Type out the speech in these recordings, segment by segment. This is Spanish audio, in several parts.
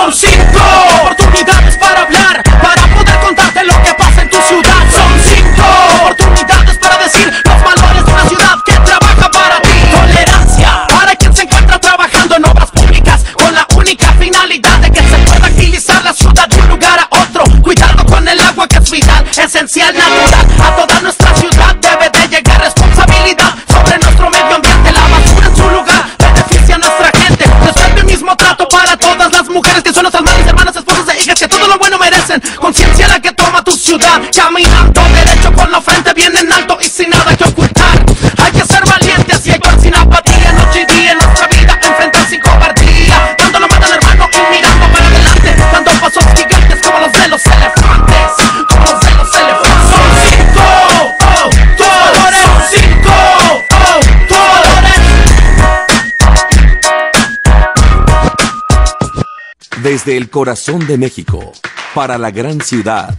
Son 5 oportunidades para hablar, para poder contarte lo que pasa en tu ciudad. Son 5 oportunidades para decir los valores de una ciudad que trabaja para ti. Tolerancia para quien se encuentra trabajando en obras públicas con la única finalidad de que se pueda agilizar la ciudad de un lugar a otro. Cuidado con el agua que es vital, esencial, natural. A toda nuestra ciudad debe de llegar responsabilidad sobre nuestro medio ambiente. La basura en su lugar beneficia a nuestra gente. Respeto y mismo trato para todas las mujeres que son nuestras madres, hermanas, esposas e hijas, que todo lo bueno merecen. Conciencia la que toma tu ciudad, caminando derecho con la frente bien en alto y sin nada que ocultar. Hay que ser valientes y actuar sin apatía, noche y día en nuestra vida, enfrentar sin cobardía, dando la mano al hermano y mirando para adelante, dando pasos gigantes como los de los elefantes, como los de los elefantes. Son 5, todos son 5, Desde el corazón de México, para la gran ciudad,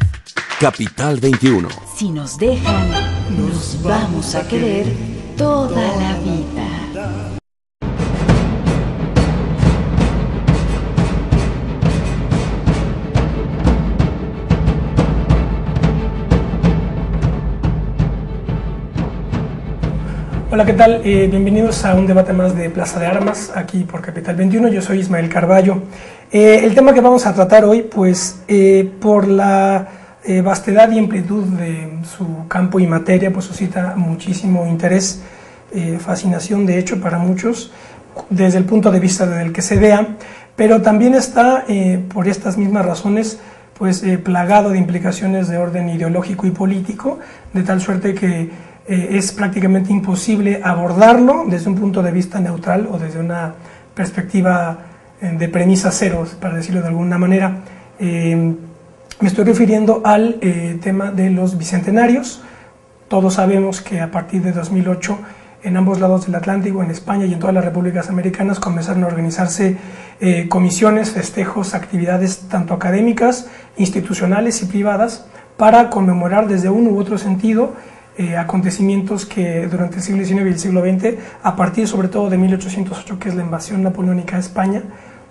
Capital 21. Si nos dejan, nos vamos a querer toda la vida. Hola, ¿qué tal? Bienvenidos a un debate más de Plaza de Armas, aquí por Capital 21. Yo soy Ismael Carballo. El tema que vamos a tratar hoy, pues por la vastedad y amplitud de su campo y materia, pues suscita muchísimo interés, fascinación de hecho para muchos, desde el punto de vista del que se vea, pero también está, por estas mismas razones, pues plagado de implicaciones de orden ideológico y político, de tal suerte que es prácticamente imposible abordarlo desde un punto de vista neutral o desde una perspectiva de premisa cero, para decirlo de alguna manera. Me estoy refiriendo al tema de los bicentenarios. Todos sabemos que a partir de 2008 en ambos lados del Atlántico, en España y en todas las repúblicas americanas, comenzaron a organizarse comisiones, festejos, actividades tanto académicas, institucionales y privadas para conmemorar desde uno u otro sentido acontecimientos que durante el siglo XIX y el siglo XX, a partir sobre todo de 1808, que es la invasión napoleónica a España,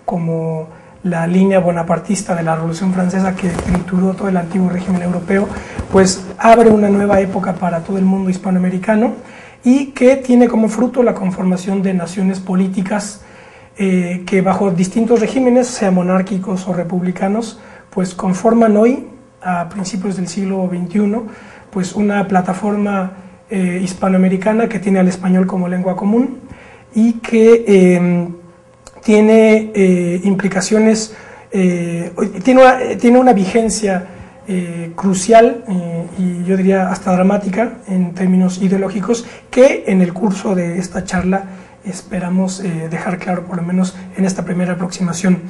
como la línea bonapartista de la Revolución Francesa que trituró todo el antiguo régimen europeo, pues abre una nueva época para todo el mundo hispanoamericano y que tiene como fruto la conformación de naciones políticas que bajo distintos regímenes, sea monárquicos o republicanos, pues conforman hoy, a principios del siglo XXI, pues una plataforma hispanoamericana que tiene al español como lengua común y que tiene implicaciones, tiene una vigencia crucial y yo diría hasta dramática en términos ideológicos, que en el curso de esta charla esperamos dejar claro, por lo menos en esta primera aproximación.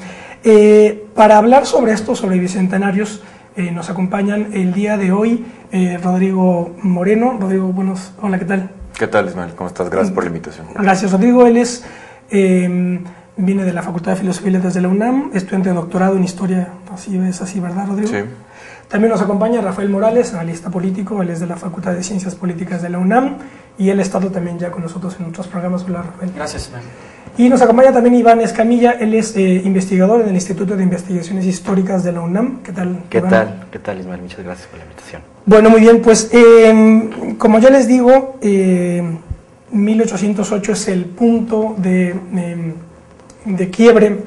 Para hablar sobre esto, sobre bicentenarios, nos acompañan el día de hoy Rodrigo Moreno. Rodrigo, hola, ¿qué tal? ¿Qué tal, Ismael? ¿Cómo estás? Gracias por la invitación. Gracias, Rodrigo. Él es, viene de la Facultad de Filosofía y Letras de la UNAM, estudiante de doctorado en Historia, así es así, ¿verdad, Rodrigo? Sí. También nos acompaña Rafael Morales, analista político. Él es de la Facultad de Ciencias Políticas de la UNAM y él ha estado también ya con nosotros en otros programas. Hola, Rafael. Gracias, Ismael. Y nos acompaña también Iván Escamilla. Él es investigador en el Instituto de Investigaciones Históricas de la UNAM. ¿Qué tal, Iván? ¿Qué tal, Ismael? Muchas gracias por la invitación. Bueno, muy bien, pues como ya les digo, 1808 es el punto de quiebre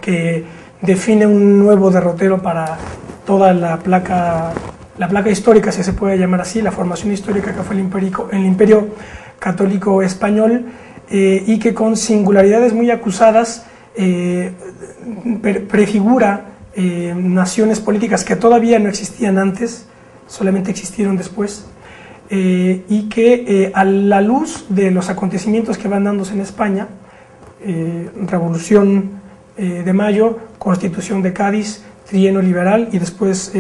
que define un nuevo derrotero para toda la placa histórica, si se puede llamar así, la formación histórica que fue el Imperio Católico Español, y que con singularidades muy acusadas prefigura naciones políticas que todavía no existían antes, solamente existieron después, y que a la luz de los acontecimientos que van dándose en España, Revolución de Mayo, Constitución de Cádiz, trienio liberal y después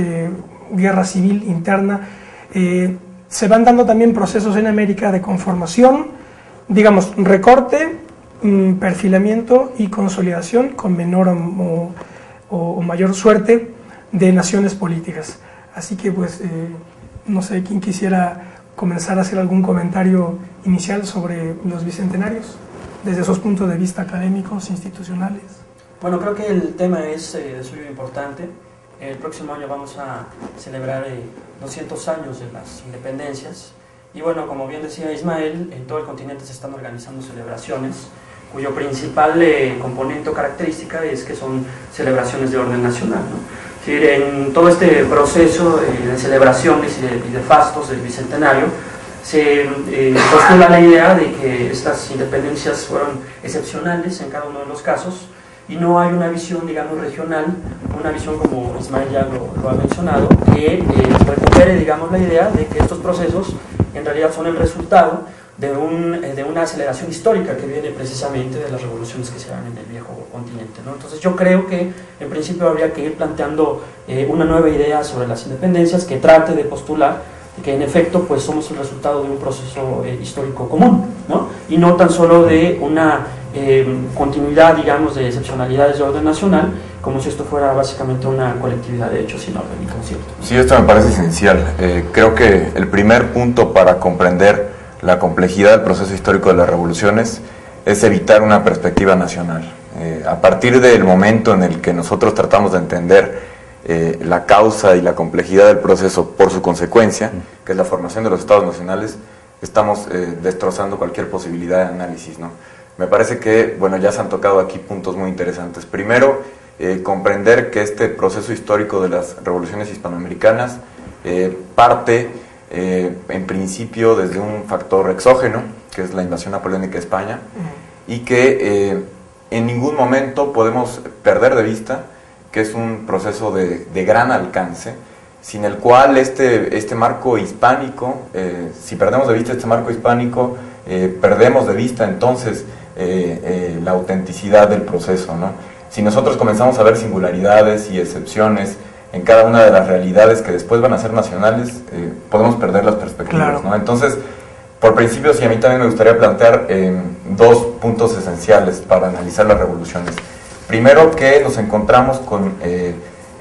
guerra civil interna, se van dando también procesos en América de conformación, digamos, recorte, perfilamiento y consolidación con menor o mayor suerte de naciones políticas. Así que pues no sé quién quisiera comenzar a hacer algún comentario inicial sobre los bicentenarios desde esos puntos de vista académicos, institucionales. Bueno, creo que el tema es de suyo importante. El próximo año vamos a celebrar 200 años de las independencias. Y bueno, como bien decía Ismael, en todo el continente se están organizando celebraciones cuyo principal componente o característica es que son celebraciones de orden nacional, ¿no? Es decir, en todo este proceso de celebraciones y de fastos del Bicentenario se postula la idea de que estas independencias fueron excepcionales en cada uno de los casos y no hay una visión, digamos, regional, una visión como Ismael ya lo ha mencionado, que recupere, digamos, la idea de que estos procesos en realidad son el resultado de una aceleración histórica que viene precisamente de las revoluciones que se dan en el viejo continente, ¿no? Entonces yo creo que en principio habría que ir planteando una nueva idea sobre las independencias que trate de postular que en efecto pues somos el resultado de un proceso histórico común, ¿no? Y no tan solo de una continuidad, digamos, de excepcionalidades de orden nacional, como si esto fuera básicamente una colectividad de hechos sin orden y concierto. Sí, esto me parece esencial. Creo que el primer punto para comprender la complejidad del proceso histórico de las revoluciones es evitar una perspectiva nacional. A partir del momento en el que nosotros tratamos de entender la causa y la complejidad del proceso por su consecuencia, que es la formación de los estados nacionales, estamos destrozando cualquier posibilidad de análisis, ¿no? Me parece que, bueno, ya se han tocado aquí puntos muy interesantes. Primero, comprender que este proceso histórico de las revoluciones hispanoamericanas parte en principio desde un factor exógeno, que es la invasión napoleónica de España, y que en ningún momento podemos perder de vista que es un proceso de gran alcance, sin el cual este marco hispánico, si perdemos de vista este marco hispánico, perdemos de vista entonces la autenticidad del proceso, ¿no? Si nosotros comenzamos a ver singularidades y excepciones en cada una de las realidades que después van a ser nacionales, podemos perder las perspectivas, claro, ¿no? Entonces, por principio, sí, a mí también me gustaría plantear dos puntos esenciales para analizar las revoluciones. Primero, que nos encontramos con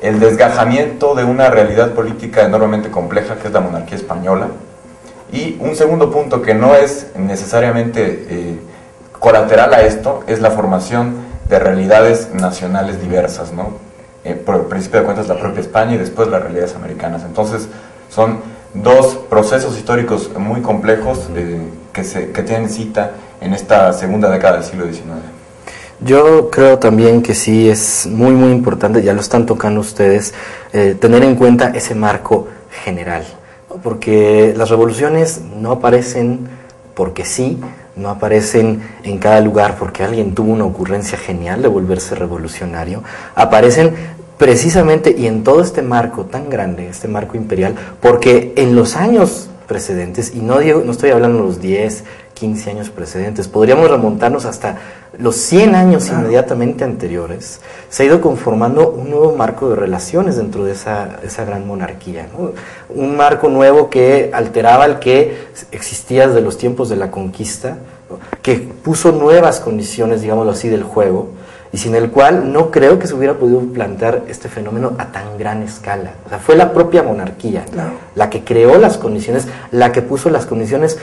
el desgajamiento de una realidad política enormemente compleja, que es la monarquía española, y un segundo punto que no es necesariamente colateral a esto, es la formación de realidades nacionales diversas, ¿no? Por principio de cuentas la propia España y después las realidades americanas. Entonces son dos procesos históricos muy complejos que tienen cita en esta segunda década del siglo XIX. Yo creo también que sí es muy muy importante, ya lo están tocando ustedes, tener en cuenta ese marco general, ¿no? Porque las revoluciones no aparecen porque sí, no aparecen en cada lugar porque alguien tuvo una ocurrencia genial de volverse revolucionario, aparecen precisamente y en todo este marco tan grande, este marco imperial, porque en los años precedentes, y no estoy hablando de los 10, 15 años precedentes, podríamos remontarnos hasta los 100 años inmediatamente anteriores, se ha ido conformando un nuevo marco de relaciones dentro de esa gran monarquía, ¿no? Un marco nuevo que alteraba el que existía desde los tiempos de la conquista, ¿no? Que puso nuevas condiciones, digámoslo así, del juego, y sin el cual no creo que se hubiera podido plantear este fenómeno a tan gran escala. O sea, fue la propia monarquía, claro, la que creó las condiciones, la que puso las condiciones,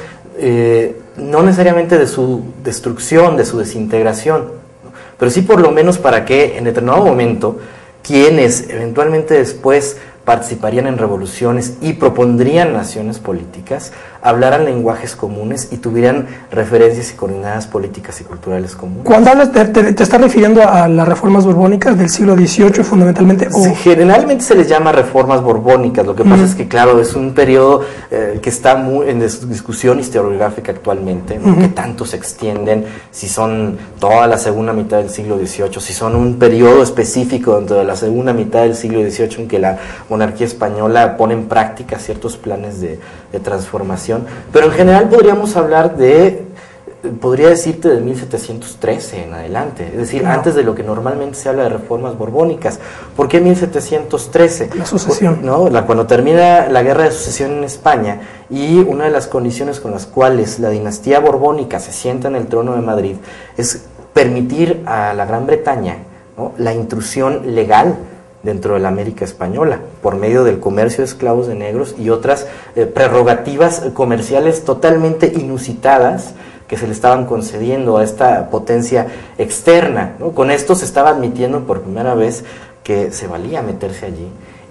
no necesariamente de su destrucción, de su desintegración, ¿no? Pero sí por lo menos para que en determinado momento quienes eventualmente después participarían en revoluciones y propondrían naciones políticas, hablaran lenguajes comunes y tuvieran referencias y coordenadas políticas y culturales comunes. Cuando hablas, ¿te estás refiriendo a las reformas borbónicas del siglo XVIII fundamentalmente? Sí, generalmente se les llama reformas borbónicas, lo que pasa es que claro, es un periodo que está muy en discusión historiográfica actualmente, ¿no? Que tanto se extienden, si son toda la segunda mitad del siglo XVIII, si son un periodo específico dentro de la segunda mitad del siglo XVIII en que la monarquía española pone en práctica ciertos planes de transformación, pero en general podríamos hablar podría decirte de 1713 en adelante, es decir, claro, antes de lo que normalmente se habla de reformas borbónicas. ¿Por qué 1713? La sucesión. ¿No? Cuando termina la guerra de sucesión en España y una de las condiciones con las cuales la dinastía borbónica se sienta en el trono de Madrid es permitir a la Gran Bretaña, ¿no?, la intrusión legal dentro de la América española, por medio del comercio de esclavos de negros y otras prerrogativas comerciales totalmente inusitadas que se le estaban concediendo a esta potencia externa, ¿no? Con esto se estaba admitiendo por primera vez que se valía meterse allí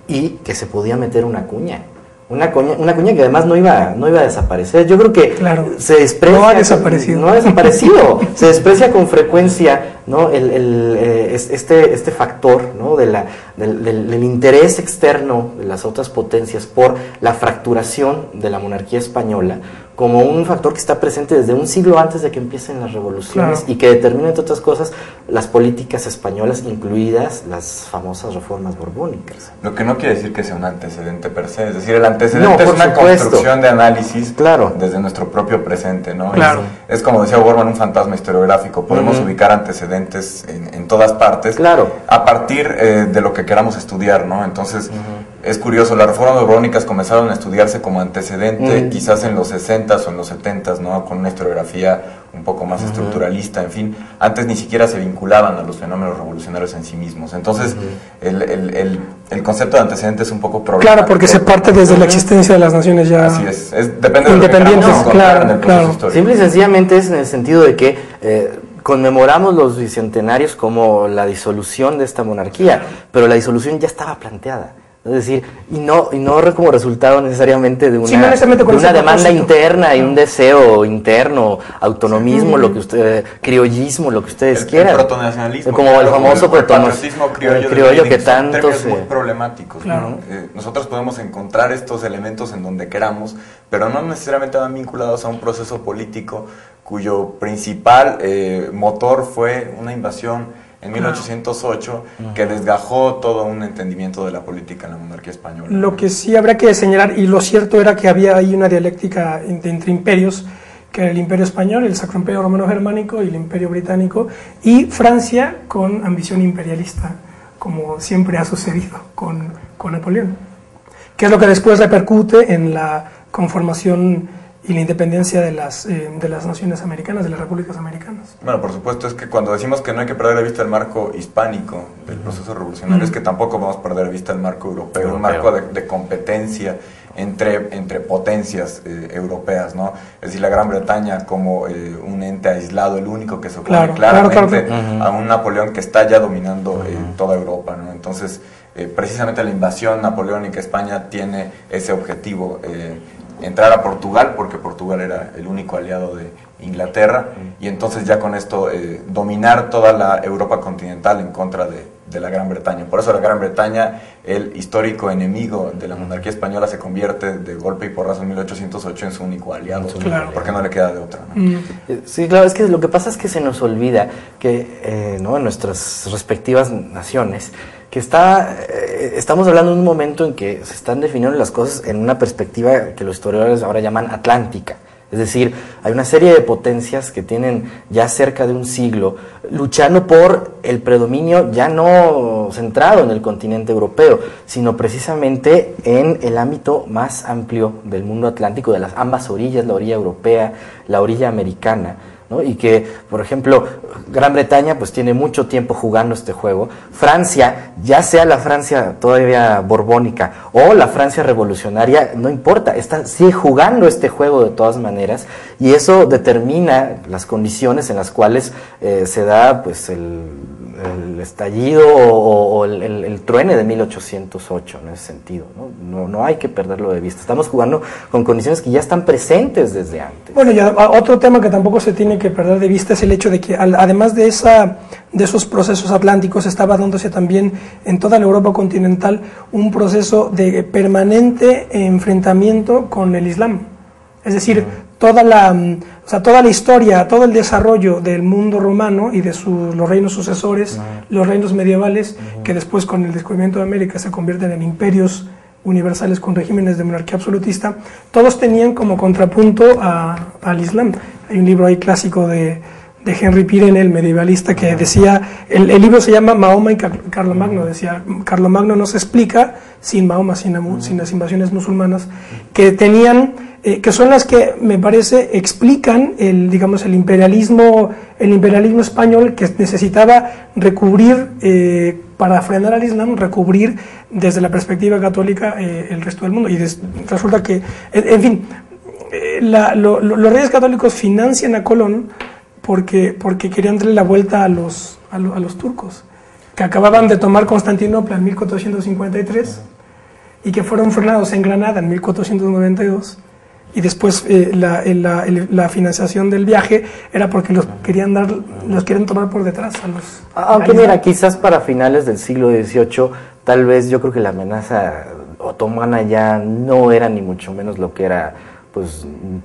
y que se podía meter una cuña. Una cuña que además no iba a desaparecer. Yo creo que claro, se desprecia. No ha desaparecido. No ha desaparecido. Se desprecia con frecuencia, ¿no? Este factor, ¿no? del interés externo de las otras potencias por la fracturación de la monarquía española como un factor que está presente desde un siglo antes de que empiecen las revoluciones, claro, y que determina, entre otras cosas, las políticas españolas, incluidas las famosas reformas borbónicas. Lo que no quiere decir que sea un antecedente per se, es decir, el antecedente es una construcción de análisis, claro, desde nuestro propio presente, ¿no? Claro. Es como decía Borman, un fantasma historiográfico, podemos ubicar antecedentes en todas partes, claro, a partir de lo que queramos estudiar, ¿no? Entonces, es curioso, las reformas borbónicas comenzaron a estudiarse como antecedente quizás en los 60s o en los 70s, ¿no? Con una historiografía un poco más estructuralista, en fin, antes ni siquiera se vinculaban a los fenómenos revolucionarios en sí mismos. Entonces, el concepto de antecedente es un poco problemático. Claro, porque se parte desde la existencia de las naciones ya. Así es depende independientes, de lo que claro, en el proceso histórico. Simple y sencillamente es en el sentido de que conmemoramos los bicentenarios como la disolución de esta monarquía, pero la disolución ya estaba planteada. Es decir, y no como resultado necesariamente de una demanda interna y un deseo interno, autonomismo, lo que criollismo, lo que ustedes quieran. El protonacionalismo. Como el famoso patriotismo criollo que tanto son muy problemáticos. Claro. ¿No? Nosotros podemos encontrar estos elementos en donde queramos, pero no necesariamente van vinculados a un proceso político cuyo principal motor fue una invasión en 1808, que desgajó todo un entendimiento de la política en la monarquía española. Lo que sí habrá que señalar, y lo cierto era que había ahí una dialéctica entre imperios, que era el imperio español, el Sacro Imperio Romano Germánico y el imperio británico, y Francia con ambición imperialista, como siempre ha sucedido con Napoleón, que es lo que después repercute en la conformación y la independencia de las naciones americanas, de las repúblicas americanas. Bueno, por supuesto, es que cuando decimos que no hay que perder de vista el marco hispánico del proceso revolucionario, es que tampoco vamos a perder de vista el marco europeo, un marco de competencia entre potencias europeas, ¿no? Es decir, la Gran Bretaña como un ente aislado, el único que se opone claramente a un Napoleón que está ya dominando toda Europa, ¿no? Entonces, precisamente la invasión napoleónica a España tiene ese objetivo, entrar a Portugal, porque Portugal era el único aliado de Inglaterra, y entonces ya con esto dominar toda la Europa continental en contra de la Gran Bretaña. Por eso la Gran Bretaña, el histórico enemigo de la monarquía española, se convierte de golpe y porrazo en 1808 en su único aliado, porque no le queda de otra, ¿no? Sí, claro, es que lo que pasa es que se nos olvida que ¿no? en nuestras respectivas naciones, que estamos hablando de un momento en que se están definiendo las cosas en una perspectiva que los historiadores ahora llaman atlántica. Es decir, hay una serie de potencias que tienen ya cerca de un siglo luchando por el predominio ya no centrado en el continente europeo, sino precisamente en el ámbito más amplio del mundo atlántico, de las ambas orillas, la orilla europea, la orilla americana, ¿no? Y que, por ejemplo, Gran Bretaña pues tiene mucho tiempo jugando este juego. Francia, ya sea la Francia todavía borbónica o la Francia revolucionaria, no importa, sigue jugando este juego de todas maneras, y eso determina las condiciones en las cuales se da pues el estallido o el truene de 1808 en ese sentido, ¿no? No hay que perderlo de vista. Estamos jugando con condiciones que ya están presentes desde antes. Bueno, y otro tema que tampoco se tiene que perder de vista es el hecho de que además de esos procesos atlánticos estaba dándose también en toda la Europa continental un proceso de permanente enfrentamiento con el Islam. Es decir, toda la historia, todo el desarrollo del mundo romano y de los reinos sucesores, los reinos medievales, que después con el descubrimiento de América se convierten en imperios universales con regímenes de monarquía absolutista, todos tenían como contrapunto al Islam. Hay un libro ahí clásico de Henry Pirenne, el medievalista, que decía, el libro se llama Mahoma y Carlomagno, decía, Carlomagno no se explica sin Mahoma, sin las invasiones musulmanas, que tenían, que son las que, me parece, explican el imperialismo español, que necesitaba recubrir, para frenar al Islam, recubrir desde la perspectiva católica el resto del mundo. Y resulta que, en fin, los Reyes Católicos financian a Colón porque querían darle la vuelta a los turcos, que acababan de tomar Constantinopla en 1453 y que fueron frenados en Granada en 1492. Y después la financiación del viaje era porque los querían tomar por detrás a los... Aunque mira, quizás para finales del siglo XVIII, tal vez yo creo que la amenaza otomana ya no era ni mucho menos lo que era pues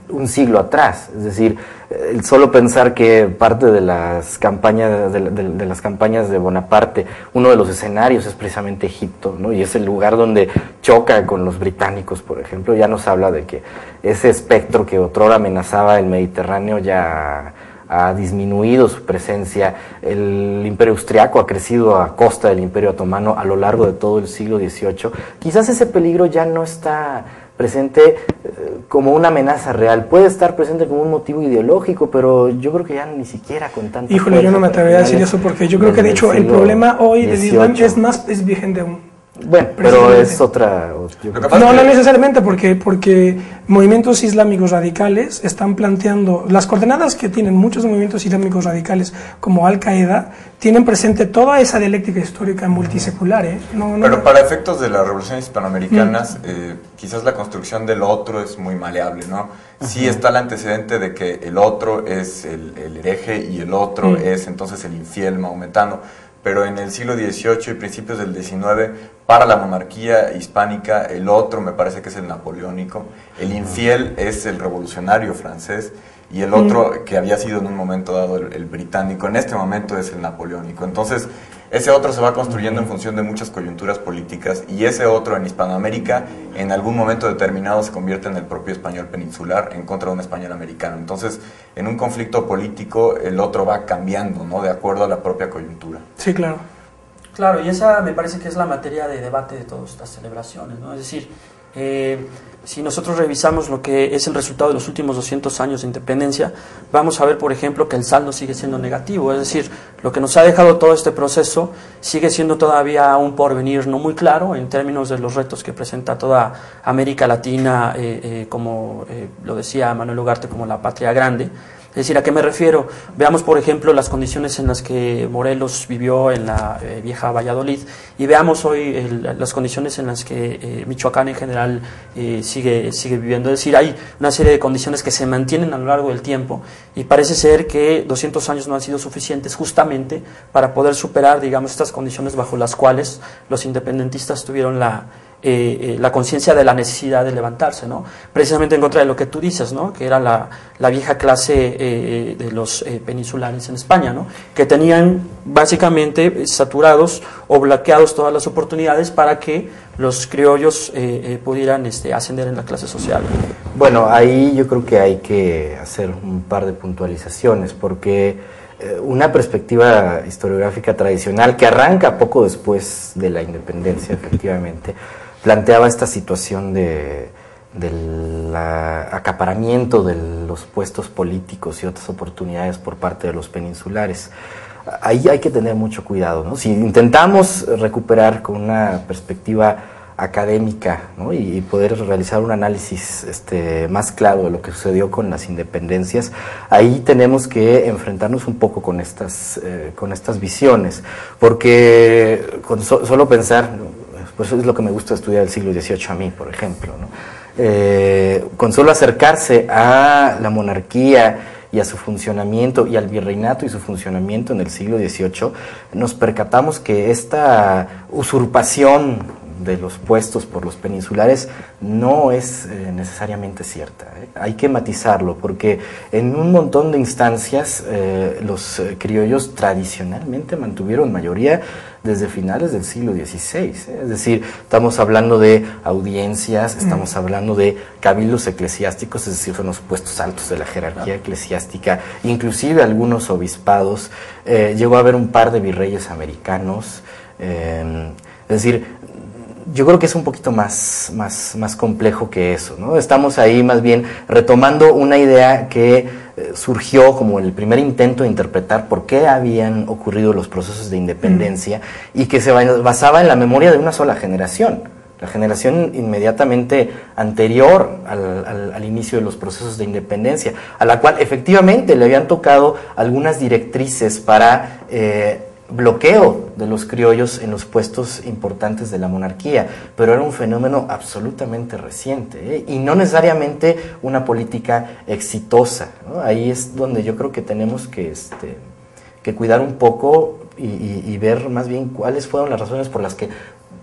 un siglo atrás. Es decir, el solo pensar que parte de las campañas de las campañas de Bonaparte, uno de los escenarios es precisamente Egipto, ¿no? Y es el lugar donde choca con los británicos, por ejemplo, ya nos habla de que ese espectro que otrora amenazaba el Mediterráneo ya ha disminuido su presencia. El Imperio Austriaco ha crecido a costa del Imperio Otomano a lo largo de todo el siglo XVIII. Quizás ese peligro ya no está presente como una amenaza real, puede estar presente como un motivo ideológico, pero yo creo que ya ni siquiera con tanta Híjole, yo no me atrevería a decir eso, porque yo creo que de hecho el problema hoy del Islam es virgen de un... Bueno, pero es otra... No necesariamente, porque movimientos islámicos radicales están planteando... Las coordenadas que tienen muchos movimientos islámicos radicales, como Al-Qaeda, tienen presente toda esa dialéctica histórica multisecular. Pero para efectos de las revoluciones hispanoamericanas, quizás la construcción del otro es muy maleable, ¿no? Sí está el antecedente de que el otro es el hereje y el otro es entonces el infiel maometano. Pero en el siglo XVIII y principios del XIX, para la monarquía hispánica, el otro me parece que es el napoleónico, el infiel es el revolucionario francés, y el otro, que había sido en un momento dado el británico, en este momento es el napoleónico. Entonces, ese otro se va construyendo en función de muchas coyunturas políticas, y ese otro en Hispanoamérica, en algún momento determinado, se convierte en el propio español peninsular en contra de un español americano. Entonces, en un conflicto político, el otro va cambiando, ¿no?, de acuerdo a la propia coyuntura. Sí, claro. Claro, y esa me parece que es la materia de debate de todas estas celebraciones, ¿no? Es decir, si nosotros revisamos lo que es el resultado de los últimos 200 años de independencia, vamos a ver, por ejemplo, que el saldo sigue siendo negativo. Es decir, lo que nos ha dejado todo este proceso sigue siendo todavía un porvenir no muy claro en términos de los retos que presenta toda América Latina, como lo decía Manuel Ugarte, como la patria grande. Es decir, ¿a qué me refiero? Veamos, por ejemplo, las condiciones en las que Morelos vivió en la vieja Valladolid, y veamos hoy las condiciones en las que Michoacán en general sigue viviendo. Es decir, hay una serie de condiciones que se mantienen a lo largo del tiempo, y parece ser que 200 años no han sido suficientes justamente para poder superar, digamos, estas condiciones bajo las cuales los independentistas tuvieron la conciencia de la necesidad de levantarse, ¿no? Precisamente en contra de lo que tú dices, ¿no?, que era la vieja clase de los peninsulares en España, ¿no?, que tenían básicamente saturados o bloqueados todas las oportunidades para que los criollos pudieran ascender en la clase social. Bueno, ahí yo creo que hay que hacer un par de puntualizaciones, porque una perspectiva historiográfica tradicional que arranca poco después de la independencia, efectivamente, planteaba esta situación del acaparamiento de los puestos políticos y otras oportunidades por parte de los peninsulares. Ahí hay que tener mucho cuidado, ¿no? Si intentamos recuperar con una perspectiva académica, ¿no?, y poder realizar un análisis más claro de lo que sucedió con las independencias, ahí tenemos que enfrentarnos un poco con estas visiones, porque con solo pensar, pues es lo que me gusta estudiar el siglo XVIII a mí, por ejemplo, ¿no? Con solo acercarse a la monarquía y a su funcionamiento, y al virreinato y su funcionamiento en el siglo XVIII, nos percatamos que esta usurpación de los puestos por los peninsulares no es necesariamente cierta. Hay que matizarlo, porque en un montón de instancias los criollos tradicionalmente mantuvieron mayoría desde finales del siglo XVI. Es decir, estamos hablando de audiencias, estamos hablando de cabildos eclesiásticos, es decir, son los puestos altos de la jerarquía eclesiástica, inclusive algunos obispados. Llegó a haber un par de virreyes americanos. Es decir, yo creo que es un poquito más complejo que eso, ¿no? Estamos ahí más bien retomando una idea que surgió como el primer intento de interpretar por qué habían ocurrido los procesos de independencia y que se basaba en la memoria de una sola generación, la generación inmediatamente anterior al inicio de los procesos de independencia, a la cual efectivamente le habían tocado algunas directrices para bloqueo de los criollos en los puestos importantes de la monarquía, pero era un fenómeno absolutamente reciente, y no necesariamente una política exitosa, ¿no? Ahí es donde yo creo que tenemos que cuidar un poco y ver más bien cuáles fueron las razones por las que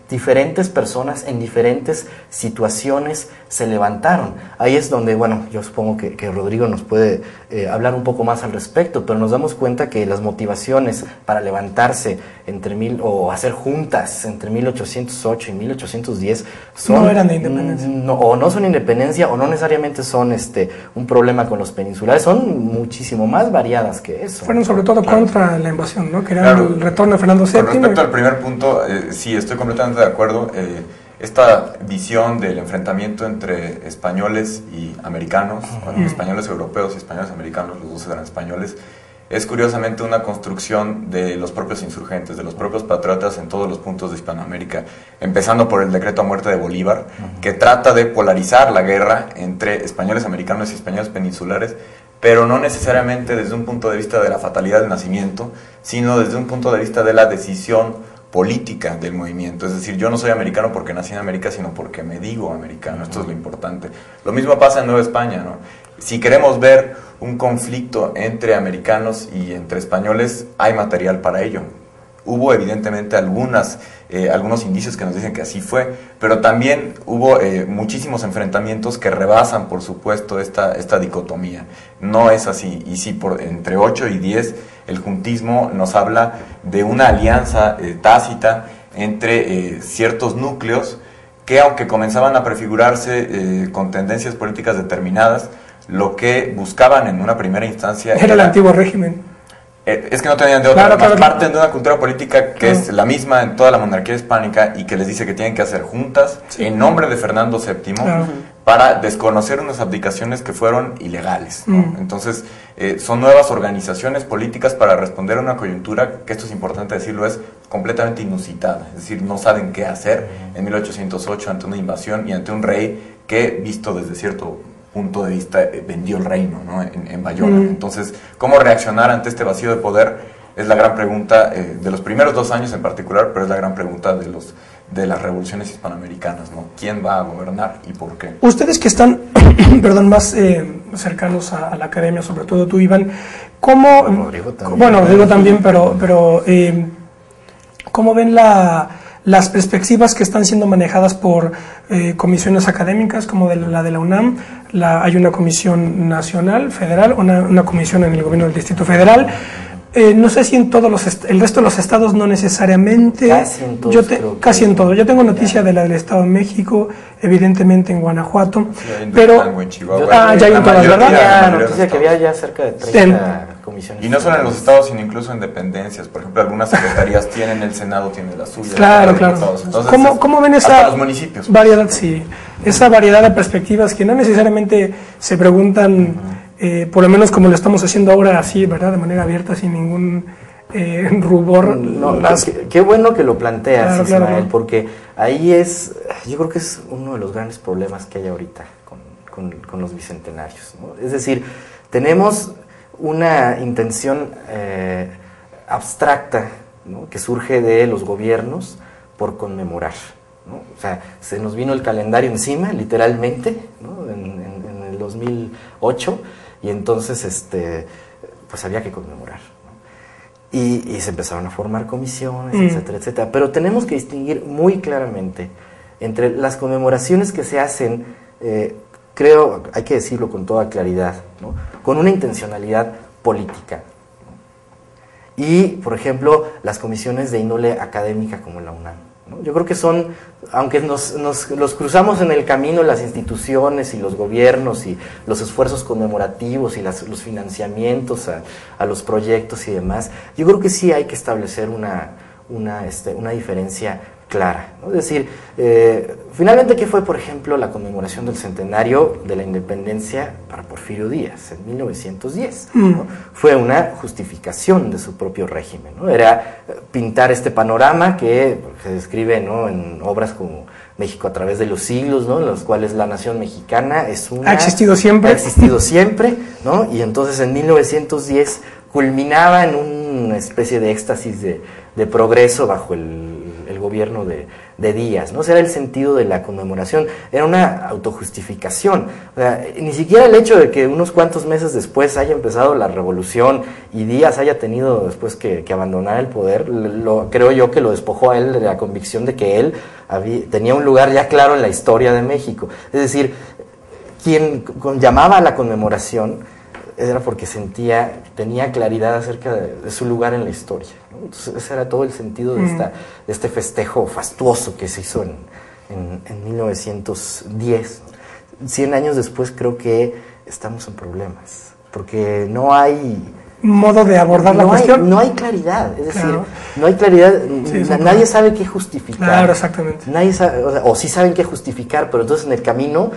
diferentes personas en diferentes situaciones se levantaron. Ahí es donde, bueno, yo supongo que Rodrigo nos puede hablar un poco más al respecto, pero nos damos cuenta que las motivaciones para levantarse o hacer juntas entre 1808 y 1810 no eran de independencia. O no son independencia, o no necesariamente son un problema con los peninsulares, son muchísimo más variadas que eso. Fueron sobre todo contra la invasión, ¿no? Que era el retorno de Fernando VII. Con respecto al primer punto, sí, estoy completamente de acuerdo. Esta visión del enfrentamiento entre españoles y americanos, bueno, españoles europeos y españoles americanos, los dos eran españoles, es curiosamente una construcción de los propios insurgentes, de los propios patriotas en todos los puntos de Hispanoamérica, empezando por el decreto a muerte de Bolívar, que trata de polarizar la guerra entre españoles americanos y españoles peninsulares, pero no necesariamente desde un punto de vista de la fatalidad del nacimiento, sino desde un punto de vista de la decisión política del movimiento. Es decir, yo no soy americano porque nací en América, sino porque me digo americano. Esto es lo importante. Lo mismo pasa en Nueva España, ¿no? Si queremos ver un conflicto entre americanos y entre españoles, hay material para ello. Hubo evidentemente algunos indicios que nos dicen que así fue, pero también hubo muchísimos enfrentamientos que rebasan, por supuesto, esta dicotomía. No es así. Y sí, entre 8 y 10, el juntismo nos habla de una alianza tácita entre ciertos núcleos que, aunque comenzaban a prefigurarse con tendencias políticas determinadas, lo que buscaban en una primera instancia era el antiguo régimen. Es que no tenían de otra, parten de una cultura política que es la misma en toda la monarquía hispánica y que les dice que tienen que hacer juntas en nombre de Fernando VII para desconocer unas abdicaciones que fueron ilegales, ¿no? Entonces son nuevas organizaciones políticas para responder a una coyuntura que, esto es importante decirlo, es completamente inusitada. Es decir, no saben qué hacer en 1808 ante una invasión y ante un rey que, visto desde cierto punto de vista, vendió el reino, ¿no? en Bayona. Entonces, ¿cómo reaccionar ante este vacío de poder? Es la gran pregunta de los primeros 2 años en particular, pero es la gran pregunta de las revoluciones hispanoamericanas, ¿no? ¿Quién va a gobernar y por qué? Ustedes que están más cercanos a la academia, sobre todo tú, Iván, ¿cómo? Rodrigo también. Bueno, Rodrigo también, pero ¿cómo ven las perspectivas que están siendo manejadas por comisiones académicas como la de la UNAM? Hay una comisión nacional, federal, una comisión en el gobierno del Distrito Federal. No sé si en todos el resto de los estados, no necesariamente. Casi en todos. Casi en todos. Yo tengo noticia de la del Estado de México, evidentemente en Guanajuato, Sí, pero en Chihuahua. ya hay en todas, ¿verdad? Ya noticia que había ya cerca de 30 comisiones. Y no solo en los estados, sino incluso en dependencias. Por ejemplo, algunas secretarías tienen, el Senado tiene la suya. Claro. Entonces, ¿Cómo ven esa hasta los municipios? variedad? Sí, esa variedad de perspectivas que no necesariamente se preguntan, por lo menos como lo estamos haciendo ahora, así, ¿verdad? De manera abierta, sin ningún rubor. No, qué bueno que lo planteas, Ismael, porque ahí yo creo que es uno de los grandes problemas que hay ahorita con los bicentenarios, ¿no? Es decir, tenemos una intención abstracta, ¿no? Que surge de los gobiernos por conmemorar, ¿no? O sea, se nos vino el calendario encima, literalmente, ¿no? en el 2008, y entonces pues había que conmemorar, ¿no? Y se empezaron a formar comisiones, etcétera, etcétera. Pero tenemos que distinguir muy claramente entre las conmemoraciones que se hacen, creo, hay que decirlo con toda claridad, ¿no? Con una intencionalidad política, ¿no? Y, por ejemplo, las comisiones de índole académica como la UNAM, ¿no? Yo creo que son, aunque los cruzamos en el camino las instituciones y los gobiernos y los esfuerzos conmemorativos y los financiamientos a los proyectos y demás, yo creo que sí hay que establecer una diferencia clara, ¿no? Es decir, finalmente, ¿qué fue, por ejemplo, la conmemoración del centenario de la independencia para Porfirio Porfirio Díaz en 1910. ¿no? Fue una justificación de su propio régimen, ¿no? Era pintar este panorama que se describe, ¿no?, en obras como México a través de los siglos, ¿no?, en los cuales la nación mexicana ha existido siempre, ¿no? Y entonces en 1910 culminaba en una especie de éxtasis de progreso bajo el gobierno de Díaz, ¿no? O sea, era el sentido de la conmemoración, era una autojustificación. O sea, ni siquiera el hecho de que unos cuantos meses después haya empezado la revolución y Díaz haya tenido después que abandonar el poder, creo yo que lo despojó a él de la convicción de que él tenía un lugar ya claro en la historia de México. Es decir, quien llamaba a la conmemoración era porque tenía claridad acerca de su lugar en la historia, ¿no? Entonces ese era todo el sentido de este festejo fastuoso que se hizo en 1910. 100 años después creo que estamos en problemas, porque no hay modo de abordar la cuestión. No hay claridad, es decir, no hay claridad, nadie sabe qué justificar. Claro, exactamente. Nadie sabe, o sí saben qué justificar, pero entonces en el camino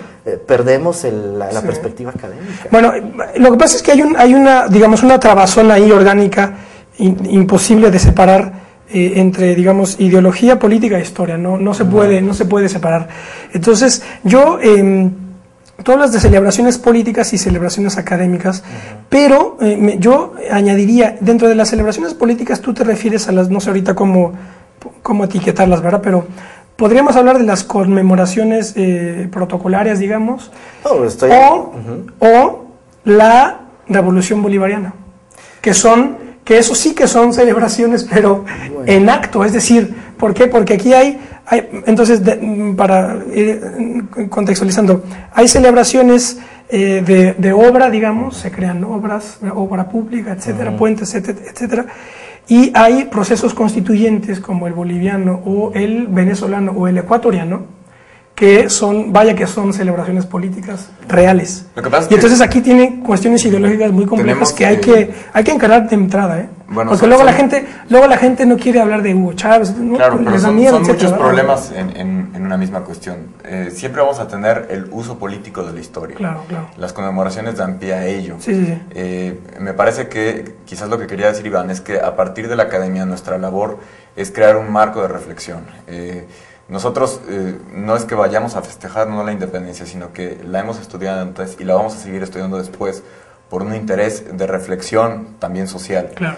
perdemos la perspectiva académica. Bueno, lo que pasa es que hay una, digamos, una trabazón ahí orgánica imposible de separar entre, digamos, ideología, política e historia. No se puede separar. Entonces, tú hablas de celebraciones políticas y celebraciones académicas, pero yo añadiría, dentro de las celebraciones políticas tú te refieres a las, no sé ahorita cómo etiquetarlas, ¿verdad? Pero podríamos hablar de las conmemoraciones protocolarias, digamos, o la Revolución Bolivariana, que eso sí que son celebraciones, pero en acto, es decir, ¿por qué? Porque aquí entonces, para ir contextualizando, hay celebraciones de obra, digamos, se crean obra pública, etcétera, puentes, etcétera, y hay procesos constituyentes como el boliviano o el venezolano o el ecuatoriano, que son celebraciones políticas reales. Lo que pasa es y entonces aquí tienen cuestiones ideológicas muy complejas que hay que encarar de entrada, ¿eh? Bueno, porque luego la gente no quiere hablar de Hugo Chávez, ¿no? Claro, pero son muchos etcétera, problemas en una misma cuestión. Siempre vamos a tener el uso político de la historia. Claro. Las conmemoraciones dan pie a ello. Sí. Me parece que quizás lo que quería decir Iván es que a partir de la academia nuestra labor es crear un marco de reflexión. Nosotros no es que vayamos a festejar no la independencia, sino que la hemos estudiado antes y la vamos a seguir estudiando después por un interés de reflexión también social. Claro.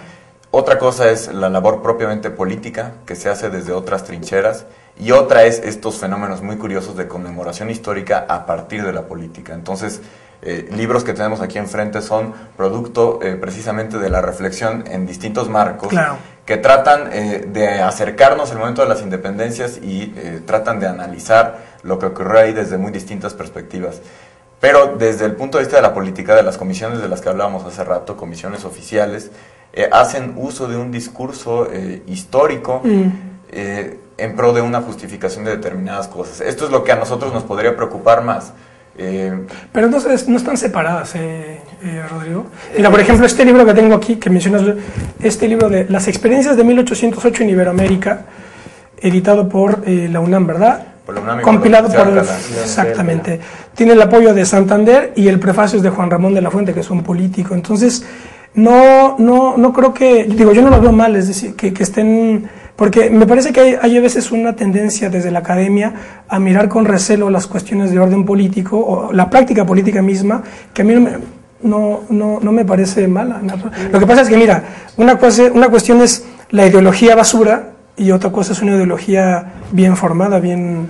Otra cosa es la labor propiamente política, que se hace desde otras trincheras, y otra es estos fenómenos muy curiosos de conmemoración histórica a partir de la política. Entonces, libros que tenemos aquí enfrente son producto precisamente de la reflexión en distintos marcos, que tratan de acercarnos al momento de las independencias y tratan de analizar lo que ocurrió ahí desde muy distintas perspectivas. Pero desde el punto de vista de la política, de las comisiones de las que hablábamos hace rato, comisiones oficiales, hacen uso de un discurso histórico en pro de una justificación de determinadas cosas. Esto es lo que a nosotros nos podría preocupar más. Pero entonces no están separadas, Rodrigo. Mira, por ejemplo, este libro que tengo aquí, que mencionas, este libro de Las experiencias de 1808 en Iberoamérica, editado por la UNAM, ¿verdad? Por la UNAM, compilado por exactamente. Tiene el apoyo de Santander y el prefacio es de Juan Ramón de la Fuente, que es un político. Entonces, no creo que, digo, yo no lo veo mal, es decir, que estén, porque me parece que hay a veces una tendencia desde la academia a mirar con recelo las cuestiones de orden político o la práctica política misma, que a mí no me parece mala. Lo que pasa es que, mira, una cuestión es la ideología basura y otra cosa es una ideología bien formada, bien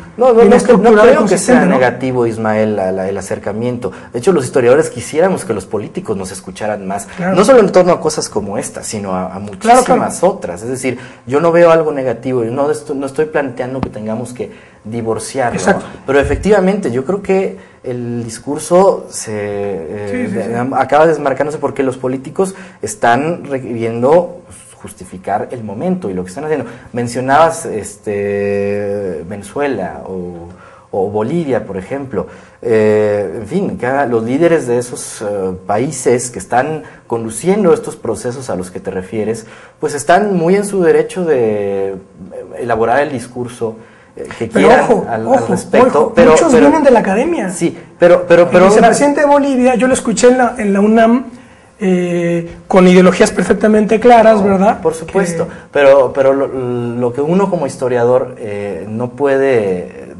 estructurada. No creo que sea negativo, Ismael, el acercamiento. De hecho, los historiadores quisiéramos que los políticos nos escucharan más, no solo en torno a cosas como esta, sino a muchísimas otras. Es decir, yo no veo algo negativo, no estoy planteando que tengamos que divorciarlo, ¿no? Pero efectivamente, yo creo que el discurso acaba desmarcándose porque los políticos están requiriendo justificar el momento y lo que están haciendo. Mencionabas Venezuela o Bolivia, por ejemplo. En fin, los líderes de esos países que están conduciendo estos procesos a los que te refieres, pues están muy en su derecho de elaborar el discurso que quieran al respecto. Pero muchos vienen de la academia. Sí, pero el vicepresidente de Bolivia, yo lo escuché en la UNAM, con ideologías perfectamente claras, ¿verdad? Por supuesto, pero lo que uno como historiador no puede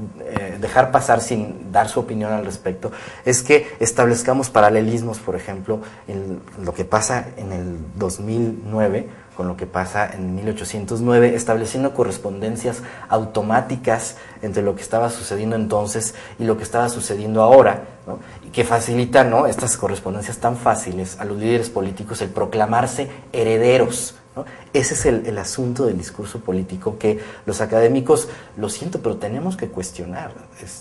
dejar pasar sin dar su opinión al respecto es que establezcamos paralelismos, por ejemplo, en lo que pasa en el 2009 con lo que pasa en 1809, estableciendo correspondencias automáticas entre lo que estaba sucediendo entonces y lo que estaba sucediendo ahora, ¿no? Y que facilitan, ¿no?, estas correspondencias tan fáciles a los líderes políticos el proclamarse herederos, ¿no? Ese es el asunto del discurso político que los académicos, lo siento, pero tenemos que cuestionar.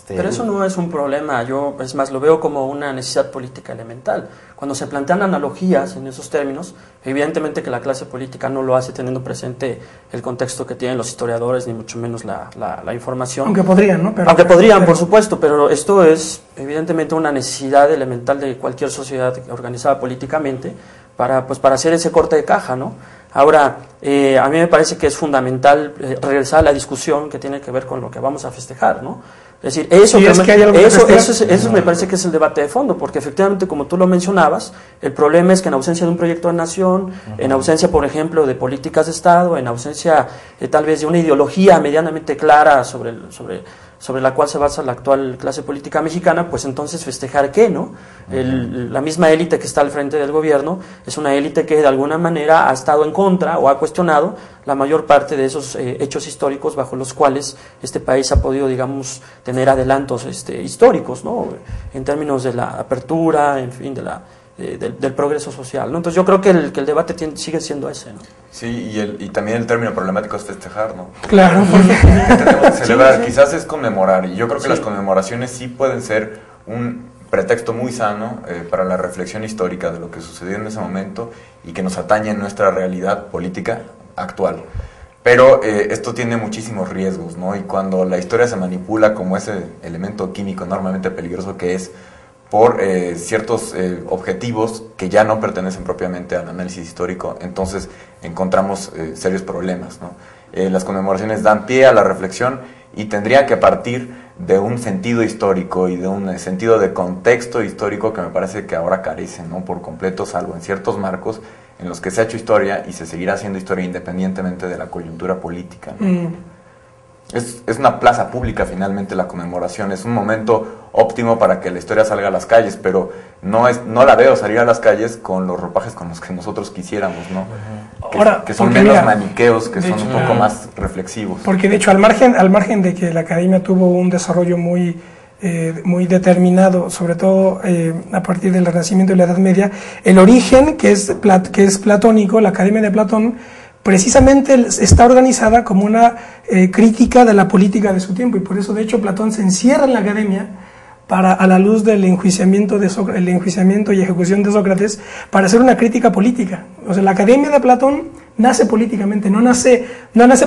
Pero eso no es un problema, yo es más lo veo como una necesidad política elemental. Cuando se plantean analogías en esos términos, evidentemente que la clase política no lo hace teniendo presente el contexto que tienen los historiadores, ni mucho menos la información. Aunque podrían, ¿no? Aunque podrían, por supuesto, pero esto es evidentemente una necesidad elemental de cualquier sociedad organizada políticamente para hacer ese corte de caja, ¿no? Ahora, a mí me parece que es fundamental regresar a la discusión que tiene que ver con lo que vamos a festejar, ¿no? Es decir, eso me parece que es el debate de fondo, porque efectivamente, como tú lo mencionabas, el problema es que en ausencia de un proyecto de nación, en ausencia, por ejemplo, de políticas de Estado, en ausencia tal vez de una ideología medianamente clara sobre la cual se basa la actual clase política mexicana, pues entonces festejar ¿qué, no? La misma élite que está al frente del gobierno es una élite que de alguna manera ha estado en contra o ha cuestionado la mayor parte de esos hechos históricos bajo los cuales este país ha podido, digamos, tener adelantos históricos, ¿no? En términos de la apertura, en fin, del progreso social, ¿no? Entonces yo creo que el debate sigue siendo ese, ¿no? Sí, y también el término problemático es festejar, ¿no? Claro, porque tenemos que celebrar, quizás es conmemorar, y yo creo que las conmemoraciones sí pueden ser un pretexto muy sano para la reflexión histórica de lo que sucedió en ese momento y que nos atañe en nuestra realidad política actual. Pero esto tiene muchísimos riesgos, ¿no? Y cuando la historia se manipula como ese elemento químico enormemente peligroso que es, por ciertos objetivos que ya no pertenecen propiamente al análisis histórico, entonces encontramos serios problemas, ¿no? Las conmemoraciones dan pie a la reflexión y tendrían que partir de un sentido histórico y de un sentido de contexto histórico que me parece que ahora carecen, ¿no?, por completo, salvo en ciertos marcos en los que se ha hecho historia y se seguirá haciendo historia independientemente de la coyuntura política, ¿no? Es una plaza pública finalmente la conmemoración, es un momento óptimo para que la historia salga a las calles, pero no la veo salir a las calles con los ropajes con los que nosotros quisiéramos, ¿no? Que son menos maniqueos, que son un poco más reflexivos. Porque de hecho, al margen de que la academia tuvo un desarrollo muy determinado, sobre todo a partir del Renacimiento y la Edad Media, el origen que es platónico, la Academia de Platón, precisamente está organizada como una crítica de la política de su tiempo, y por eso de hecho Platón se encierra en la academia a la luz del enjuiciamiento y ejecución de Sócrates, para hacer una crítica política. O sea, la academia de Platón nace políticamente, no nace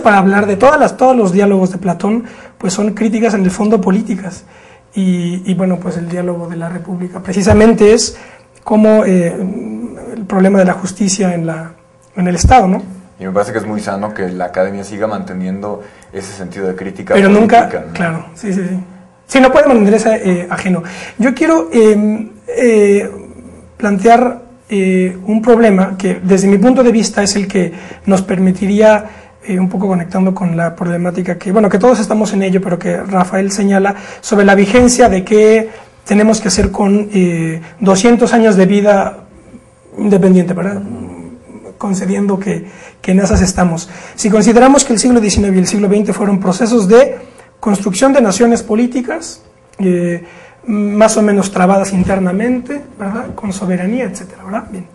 para hablar de todos los diálogos de Platón, pues son críticas en el fondo políticas, y bueno, pues el diálogo de la República precisamente es como el problema de la justicia en el Estado, ¿no? Y me parece que es muy sano que la academia siga manteniendo ese sentido de crítica pero política, nunca, ¿no? Claro, sí. Sí, no puede mantenerse ajeno. Yo quiero plantear un problema que desde mi punto de vista es el que nos permitiría, un poco conectando con la problemática que todos estamos en ello, pero que Rafael señala, sobre la vigencia de qué tenemos que hacer con 200 años de vida independiente, ¿verdad? Concediendo que en esas estamos. Si consideramos que el siglo XIX y el siglo XX fueron procesos de construcción de naciones políticas, más o menos trabadas internamente, ¿verdad?, con soberanía, etcétera, ¿verdad? Bien.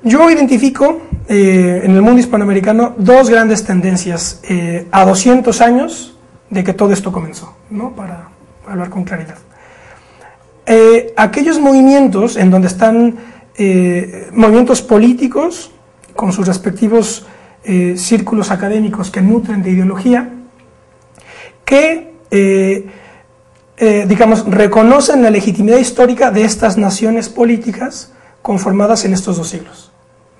Yo identifico en el mundo hispanoamericano dos grandes tendencias a 200 años de que todo esto comenzó, ¿no?, para hablar con claridad. Aquellos movimientos en donde están movimientos políticos con sus respectivos círculos académicos que nutren de ideología, que reconocen la legitimidad histórica de estas naciones políticas conformadas en estos dos siglos,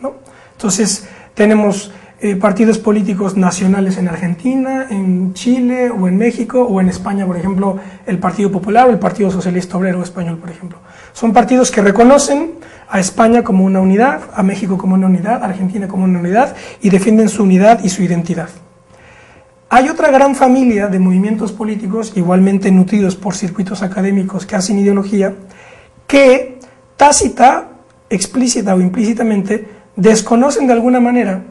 ¿no? Entonces tenemos partidos políticos nacionales en Argentina, en Chile o en México o en España, por ejemplo, el Partido Popular o el Partido Socialista Obrero Español, por ejemplo. Son partidos que reconocen a España como una unidad, a México como una unidad, a Argentina como una unidad y defienden su unidad y su identidad. Hay otra gran familia de movimientos políticos igualmente nutridos por circuitos académicos que hacen ideología que tácita, explícita o implícitamente desconocen de alguna manera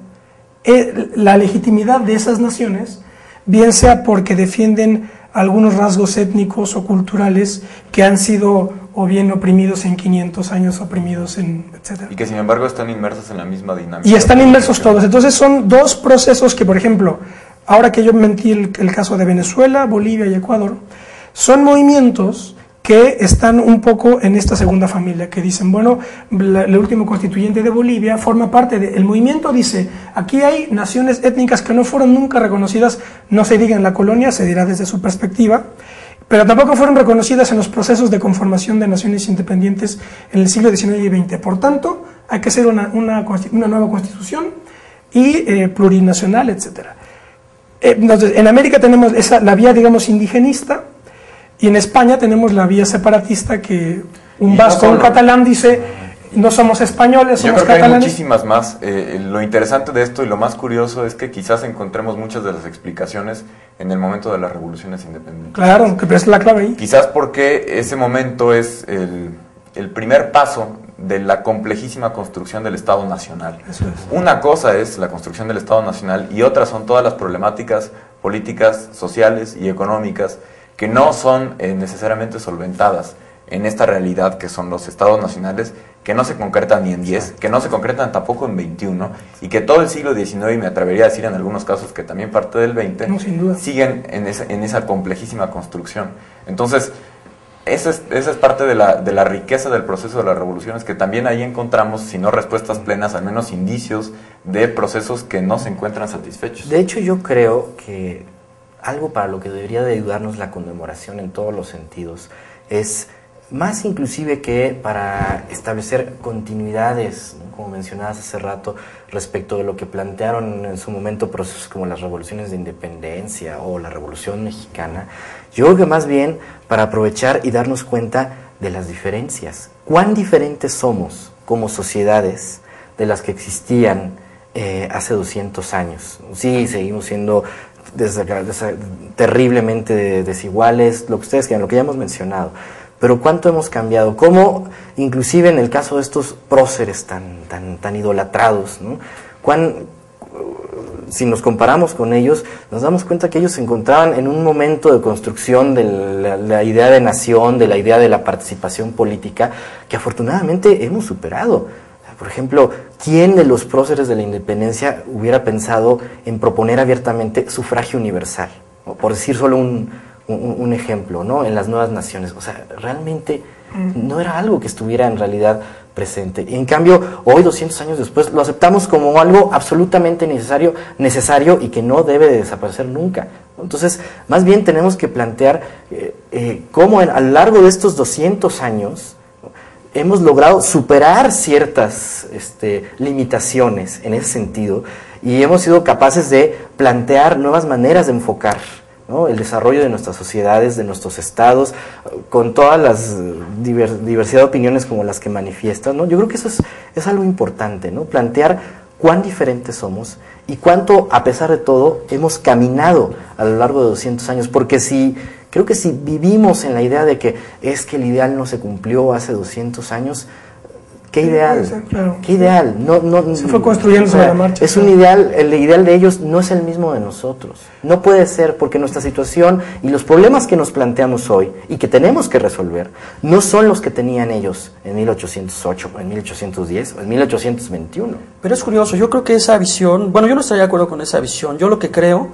la legitimidad de esas naciones, bien sea porque defienden algunos rasgos étnicos o culturales que han sido o bien oprimidos en 500 años, oprimidos en etcétera. Y que sin embargo están inmersos en la misma dinámica. Y están inmersos todos. Entonces son dos procesos que, por ejemplo, ahora que yo mentí el caso de Venezuela, Bolivia y Ecuador, son movimientos que están un poco en esta segunda familia, que dicen, bueno, el último constituyente de Bolivia forma parte del movimiento, dice, aquí hay naciones étnicas que no fueron nunca reconocidas, no se diga en la colonia, se dirá desde su perspectiva, pero tampoco fueron reconocidas en los procesos de conformación de naciones independientes en el siglo XIX y XX. Por tanto, hay que hacer una nueva constitución y plurinacional, etc. Entonces, en América tenemos la vía, digamos, indigenista, y en España tenemos la vía separatista que un vasco, un catalán dice, no somos españoles, somos catalanes. Yo creo que hay muchísimas más. Lo interesante de esto y lo más curioso es que quizás encontremos muchas de las explicaciones en el momento de las revoluciones independientes. Claro, que es la clave ahí. Quizás porque ese momento es el primer paso de la complejísima construcción del Estado Nacional. Eso es. Una cosa es la construcción del Estado Nacional y otra son todas las problemáticas políticas, sociales y económicas que no son necesariamente solventadas en esta realidad que son los estados nacionales, que no se concretan ni en 10, que no se concretan tampoco en 21, y que todo el siglo XIX, y me atrevería a decir en algunos casos que también parte del 20, no, sin duda, siguen en esa complejísima construcción. Entonces, esa es parte de la riqueza del proceso de las revoluciones, que también ahí encontramos, si no respuestas plenas, al menos indicios de procesos que no se encuentran satisfechos. De hecho, yo creo que algo para lo que debería de ayudarnos la conmemoración en todos los sentidos es más inclusive que para establecer continuidades, ¿no?, como mencionabas hace rato, respecto de lo que plantearon en su momento procesos como las revoluciones de independencia o la Revolución Mexicana. Yo creo que más bien para aprovechar y darnos cuenta de las diferencias. ¿Cuán diferentes somos como sociedades de las que existían hace 200 años? Sí, seguimos siendo terriblemente desiguales, lo que ustedes quieran, lo que ya hemos mencionado, pero cuánto hemos cambiado, cómo inclusive en el caso de estos próceres tan idolatrados, ¿no?, si nos comparamos con ellos, nos damos cuenta que ellos se encontraban en un momento de construcción de la idea de nación, de la idea de la participación política, que afortunadamente hemos superado. Por ejemplo, ¿quién de los próceres de la independencia hubiera pensado en proponer abiertamente sufragio universal? ¿No? Por decir solo un ejemplo, ¿no?, en las nuevas naciones. O sea, realmente no era algo que estuviera en realidad presente. Y en cambio, hoy, 200 años después, lo aceptamos como algo absolutamente necesario y que no debe de desaparecer nunca. Entonces, más bien tenemos que plantear cómo a lo largo de estos 200 años hemos logrado superar ciertas limitaciones en ese sentido y hemos sido capaces de plantear nuevas maneras de enfocar, ¿no?, el desarrollo de nuestras sociedades, de nuestros estados, con todas las diversidad de opiniones como las que manifiestan, ¿no? Yo creo que eso es algo importante, ¿no?, plantear cuán diferentes somos y cuánto, a pesar de todo, hemos caminado a lo largo de 200 años, porque creo que si vivimos en la idea de que es que el ideal no se cumplió hace 200 años, ¿qué ideal? Sí, claro. ¿Qué ideal? No, se fue construyendo sobre la marcha. Es un ideal, el ideal de ellos no es el mismo de nosotros. No puede ser, porque nuestra situación y los problemas que nos planteamos hoy y que tenemos que resolver no son los que tenían ellos en 1808, en 1810 o en 1821. Pero es curioso, yo creo que esa visión, bueno, yo no estaría de acuerdo con esa visión. Yo lo que creo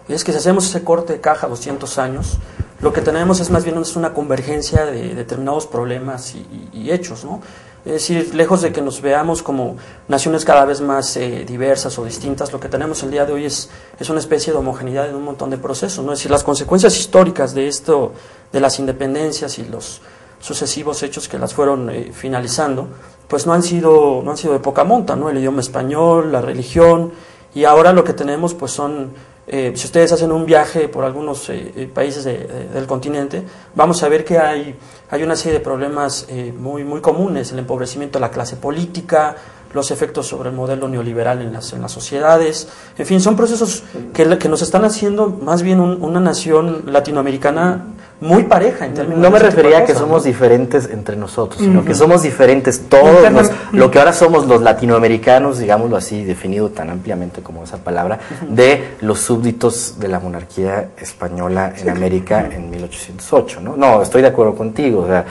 es que si hacemos ese corte de caja 200 años, lo que tenemos es más bien una convergencia de determinados problemas y hechos, ¿no? Es decir, lejos de que nos veamos como naciones cada vez más diversas o distintas, lo que tenemos el día de hoy es una especie de homogeneidad en un montón de procesos, ¿no? Es decir, las consecuencias históricas de esto, de las independencias y los sucesivos hechos que las fueron finalizando, pues no han sido de poca monta, ¿no? El idioma español, la religión, Y ahora lo que tenemos pues son, si ustedes hacen un viaje por algunos países del continente, vamos a ver que hay una serie de problemas muy, muy comunes: el empobrecimiento de la clase política, los efectos sobre el modelo neoliberal en las sociedades. En fin, son procesos que nos están haciendo más bien una nación latinoamericana muy pareja en términos no me de ese tipo refería de a que cosas, somos ¿no? diferentes entre nosotros, sino que somos diferentes todos, lo que ahora somos los latinoamericanos, digámoslo así, definido tan ampliamente como esa palabra, de los súbditos de la monarquía española en América en 1808, ¿no? No, estoy de acuerdo contigo, o sea,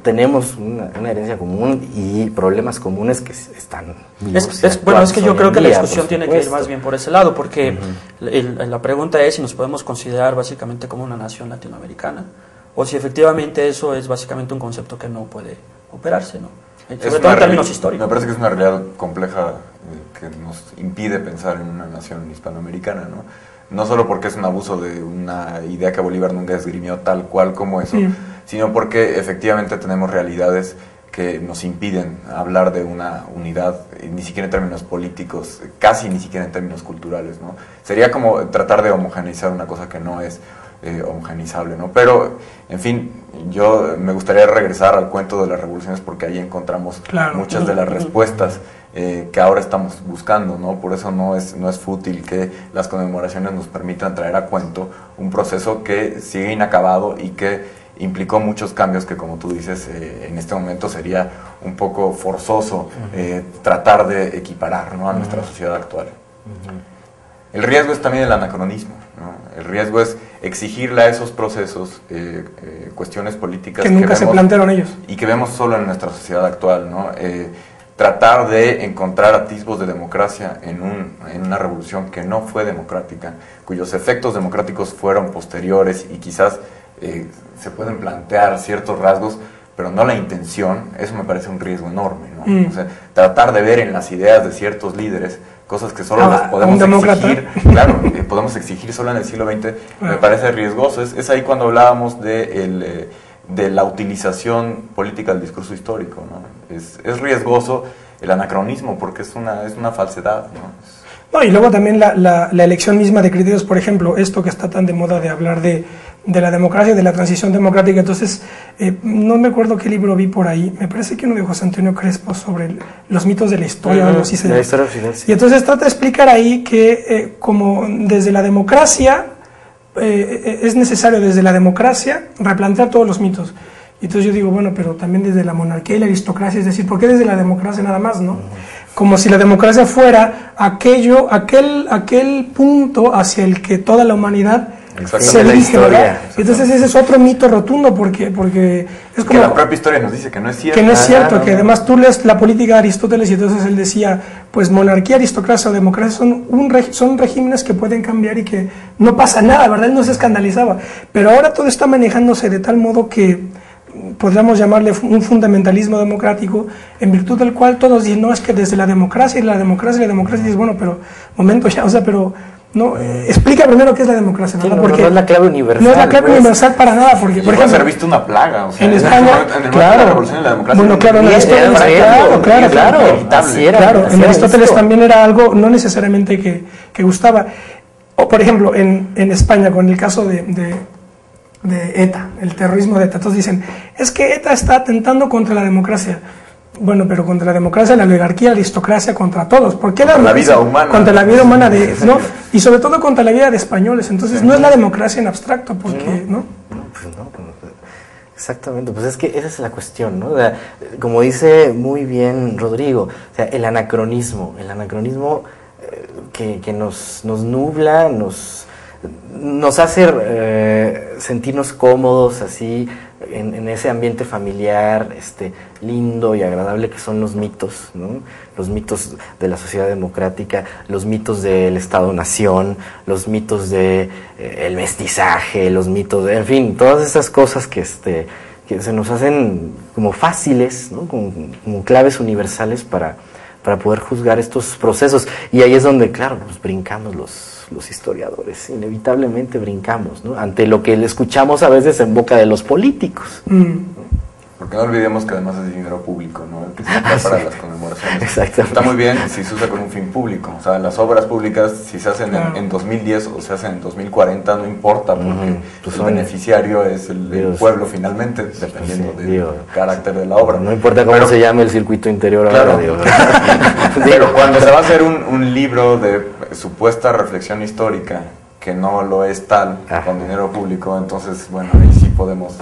tenemos una herencia común y problemas comunes que están vivos. Bueno, es que yo creo que la discusión por tiene que ir supuesto. más bien por ese lado, porque la pregunta es si nos podemos considerar básicamente como una nación latinoamericana, o si efectivamente eso es básicamente un concepto que no puede operarse, ¿no? Sobre todo en términos históricos. Me parece que es una realidad compleja que nos impide pensar en una nación hispanoamericana, ¿no? No solo porque es un abuso de una idea que Bolívar nunca esgrimió tal cual como eso, sino porque efectivamente tenemos realidades que nos impiden hablar de una unidad, ni siquiera en términos políticos, casi ni siquiera en términos culturales, ¿no? Sería como tratar de homogeneizar una cosa que no es homogeneizable, ¿no? Pero, en fin, yo me gustaría regresar al cuento de las revoluciones, porque ahí encontramos muchas de las respuestas que ahora estamos buscando, ¿no? Por eso no es fútil que las conmemoraciones nos permitan traer a cuento un proceso que sigue inacabado y que implicó muchos cambios que, como tú dices, en este momento sería un poco forzoso tratar de equiparar, ¿no?, a nuestra sociedad actual. El riesgo es también el anacronismo, ¿no? El riesgo es exigirle a esos procesos cuestiones políticas que nunca se plantearon ellos y que vemos solo en nuestra sociedad actual, ¿no? Tratar de encontrar atisbos de democracia en una revolución que no fue democrática, cuyos efectos democráticos fueron posteriores y quizás se pueden plantear ciertos rasgos, pero no la intención. Eso me parece un riesgo enorme, ¿no? O sea, tratar de ver en las ideas de ciertos líderes cosas que solo las podemos exigir, claro, podemos exigir solo en el siglo XX, me parece riesgoso. Es ahí cuando hablábamos de la utilización política del discurso histórico, ¿no? Es riesgoso el anacronismo porque es una falsedad, ¿no? Y luego también la elección misma de criterios, por ejemplo, esto que está tan de moda de hablar de la democracia, de la transición democrática. Entonces, no me acuerdo qué libro vi por ahí, me parece que uno de José Antonio Crespo sobre los mitos de la historia, algo así se llama. Y entonces trata de explicar ahí que como desde la democracia, es necesario desde la democracia replantear todos los mitos. Y entonces yo digo, bueno, pero también desde la monarquía y la aristocracia, es decir, ¿por qué desde la democracia nada más, no? Como si la democracia fuera aquel punto hacia el que toda la humanidad se dirige, ¿verdad? Entonces ese es otro mito rotundo, porque es como... Que la propia historia nos dice que no es cierto. Que no es cierto, que además tú lees la política de Aristóteles y entonces él decía, pues monarquía, aristocracia o democracia son regímenes que pueden cambiar y que no pasa nada, ¿verdad? Él no se escandalizaba. Pero ahora todo está manejándose de tal modo que podríamos llamarle un fundamentalismo democrático, en virtud del cual todos dicen, no, es que desde la democracia, y dices, bueno, pero, momento ya, o sea, pero... No, explica primero qué es la democracia, ¿verdad? Porque no es la clave universal. No es la clave universal para nada, porque por ejemplo, ser visto una plaga, o sea, en España, la revolución de la democracia. Bueno, claro, en Aristóteles, en Aristóteles también era algo no necesariamente que gustaba. O por ejemplo, en España, con el caso de ETA, el terrorismo de ETA, todos dicen, es que ETA está atentando contra la democracia. Bueno, pero contra la democracia, la oligarquía, la aristocracia, contra todos. ¿Por qué contra la vida humana? Contra la vida humana, ¿no? Y sobre todo contra la vida de españoles. Entonces no es la democracia en abstracto, porque, ¿no? Exactamente, pues es que esa es la cuestión, ¿no? O sea, como dice muy bien Rodrigo, o sea, el anacronismo que nos nubla, nos hace sentirnos cómodos así en ese ambiente familiar lindo y agradable que son los mitos, ¿no? Los mitos de la sociedad democrática, los mitos del Estado-Nación, los mitos de el mestizaje, los mitos de, en fin, todas esas cosas que se nos hacen como fáciles, ¿no? Como claves universales para poder juzgar estos procesos. Y ahí es donde, claro, pues brincamos los historiadores, inevitablemente brincamos, ¿no? Ante lo que le escuchamos a veces en boca de los políticos. Porque no olvidemos que además es dinero público, ¿no? El que se usa para las conmemoraciones. Exactamente. Está muy bien si se usa con un fin público. O sea, las obras públicas, si se hacen en 2010 o se hacen en 2040, no importa, porque el beneficiario es el pueblo finalmente, dependiendo del carácter de la obra. No importa cómo se llame el circuito interior claro, ahora, digo. Pero cuando se va a hacer un libro de supuesta reflexión histórica, que no lo es tal, con dinero público, entonces, bueno, ahí sí podemos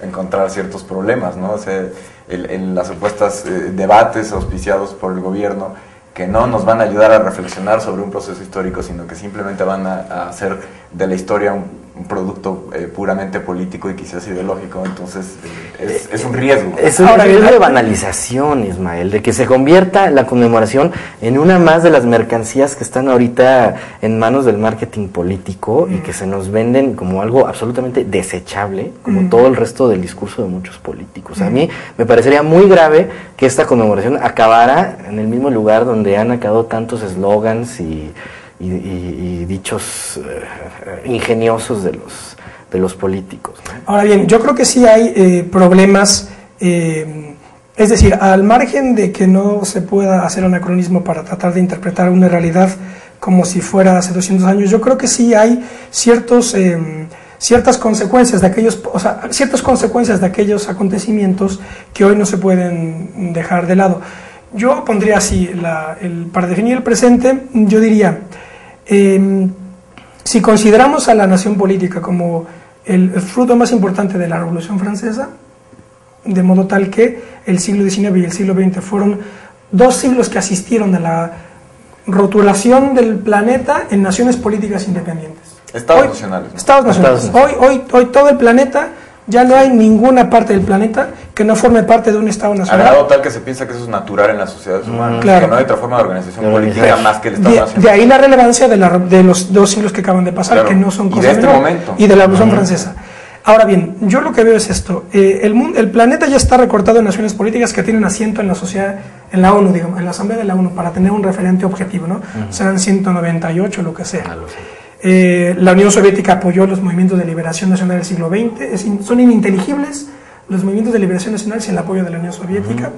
encontrar ciertos problemas, ¿no? O sea, en las supuestas debates auspiciados por el gobierno, que no nos van a ayudar a reflexionar sobre un proceso histórico, sino que simplemente van a hacer de la historia un producto puramente político y quizás ideológico. Entonces es un riesgo. Es un riesgo de banalización, Ismael, de que se convierta la conmemoración en una más de las mercancías que están ahorita en manos del marketing político y que se nos venden como algo absolutamente desechable, como todo el resto del discurso de muchos políticos. A mí me parecería muy grave que esta conmemoración acabara en el mismo lugar donde han acabado tantos eslogans y dichos ingeniosos de los políticos, ¿no? Ahora bien, yo creo que sí hay problemas, es decir, al margen de que no se pueda hacer anacronismo para tratar de interpretar una realidad como si fuera hace 200 años, yo creo que sí hay ciertas consecuencias de aquellos, ciertas consecuencias de aquellos acontecimientos que hoy no se pueden dejar de lado. Yo pondría así, para definir el presente, yo diría, si consideramos a la nación política como el fruto más importante de la Revolución Francesa, de modo tal que el siglo XIX y el siglo XX fueron 2 siglos que asistieron a la rotulación del planeta en naciones políticas independientes. Estados nacionales. ¿No? Estados nacionales. Hoy todo el planeta, ya no hay ninguna parte del planeta que no forme parte de un Estado nacional. A grado tal que se piensa que eso es natural en las sociedades humanas, claro. que no hay otra forma de organización política más que el Estado nacional. De ahí la relevancia de los 2 siglos que acaban de pasar, claro, que no son cosas menores, y de la Revolución Francesa. Ahora bien, yo lo que veo es esto, el planeta ya está recortado en naciones políticas que tienen asiento en la sociedad, en la ONU, digamos, en la Asamblea de la ONU, para tener un referente objetivo, ¿no? Serán 198, lo que sea. La Unión Soviética apoyó los movimientos de liberación nacional del siglo XX, son ininteligibles los movimientos de liberación nacional sin el apoyo de la Unión Soviética,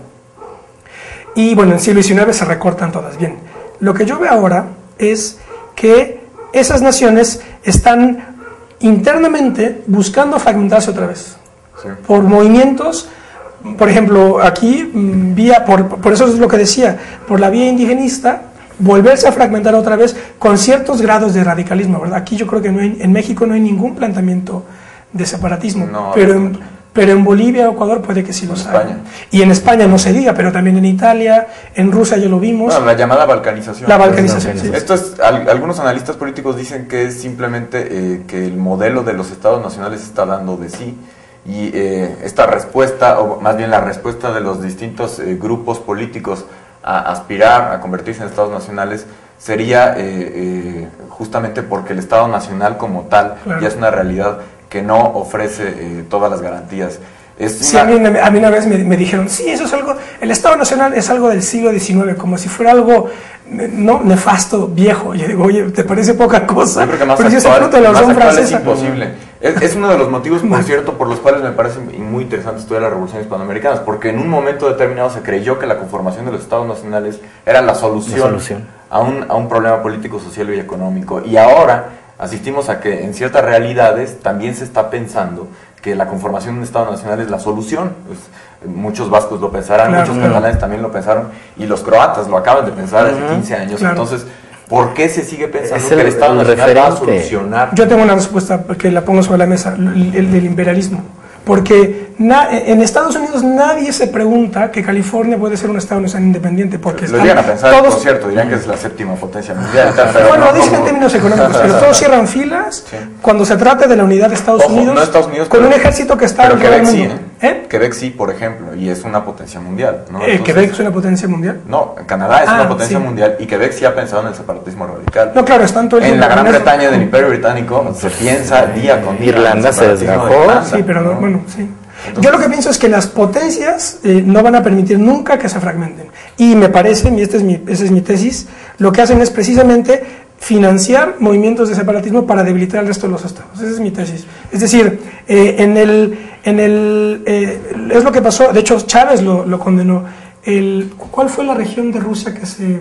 y bueno, en el siglo XIX se recortan todas. Bien, lo que yo veo ahora es que esas naciones están internamente buscando fragmentarse otra vez, por movimientos, por ejemplo, aquí, por eso es lo que decía, por la vía indigenista, volverse a fragmentar otra vez con ciertos grados de radicalismo, ¿verdad? Aquí yo creo que en México no hay ningún planteamiento de separatismo, pero en Bolivia o Ecuador puede que sí lo haya. Y en España no se diga, pero también en Italia, en Rusia ya lo vimos. Bueno, la llamada balcanización. La balcanización, sí. Esto es, algunos analistas políticos dicen que es simplemente que el modelo de los estados nacionales está dando de sí, y esta respuesta, o más bien la respuesta de los distintos grupos políticos a aspirar a convertirse en estados nacionales sería justamente porque el Estado nacional como tal ya es una realidad que no ofrece todas las garantías. Sí, a mí una vez me dijeron, sí, eso es algo, el Estado Nacional es algo del siglo XIX, como si fuera algo nefasto, viejo. Yo digo, oye, ¿te parece poca cosa? Yo creo que más actual es imposible. Es uno de los motivos, por cierto, por los cuales me parece muy interesante estudiar las revoluciones hispanoamericanas, porque en un momento determinado se creyó que la conformación de los Estados Nacionales era la solución. A un problema político, social y económico, y ahora asistimos a que en ciertas realidades también se está pensando que la conformación de un Estado nacional es la solución. Pues, muchos vascos lo pensarán, muchos catalanes también lo pensaron, y los croatas lo acaban de pensar hace 15 años. Entonces, ¿por qué se sigue pensando que el Estado nacional va a solucionar? Yo tengo una respuesta que la pongo sobre la mesa, el del imperialismo. Porque en Estados Unidos nadie se pregunta que California puede ser un Estado nacional independiente. Porque lo llegan a pensar, por cierto, dirían que es la 7ª potencia mundial. Bueno, dicen en términos económicos, pero todos cierran filas cuando se trata de la unidad de Estados Unidos, no Estados Unidos, con un ejército que está en todo el mundo. Quebec sí, por ejemplo, y es una potencia mundial, ¿no? Entonces, ¿Quebec es una potencia mundial? No, Canadá es una potencia mundial, y Quebec sí ha pensado en el separatismo radical. No, claro, están todo el en la Gran Bretaña del Imperio Británico se piensa día con día. Irlanda se desgajó. Sí, pero no, bueno, sí. Entonces, yo lo que pienso es que las potencias no van a permitir nunca que se fragmenten. Y me parece, y esa es mi tesis, lo que hacen es precisamente financiar movimientos de separatismo para debilitar al resto de los estados. Esa es mi tesis. Es decir, Es lo que pasó, de hecho Chávez lo condenó. ¿Cuál fue la región de Rusia que se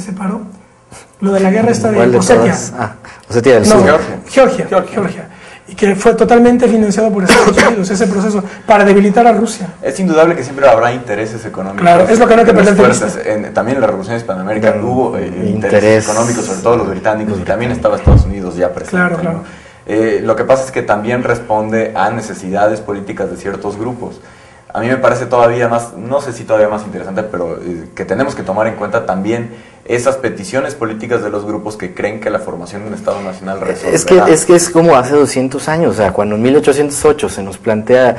separó? Lo de la guerra esta de Osetia. Osetia del Sur. Georgia. Y que fue totalmente financiado por Estados Unidos, ese proceso, para debilitar a Rusia. Es indudable que siempre habrá intereses económicos. Claro, es lo que no hay que perder de vista. También en la Revolución Hispanoamericana hubo intereses económicos, sobre todo los británicos, y también estaba Estados Unidos ya presente. Claro. ¿no? Lo que pasa es que también responde a necesidades políticas de ciertos grupos. A mí me parece todavía más, no sé si todavía más interesante, pero que tenemos que tomar en cuenta también esas peticiones políticas de los grupos que creen que la formación de un Estado nacional resolverá. Es que es como hace 200 años, o sea, cuando en 1808 se nos plantea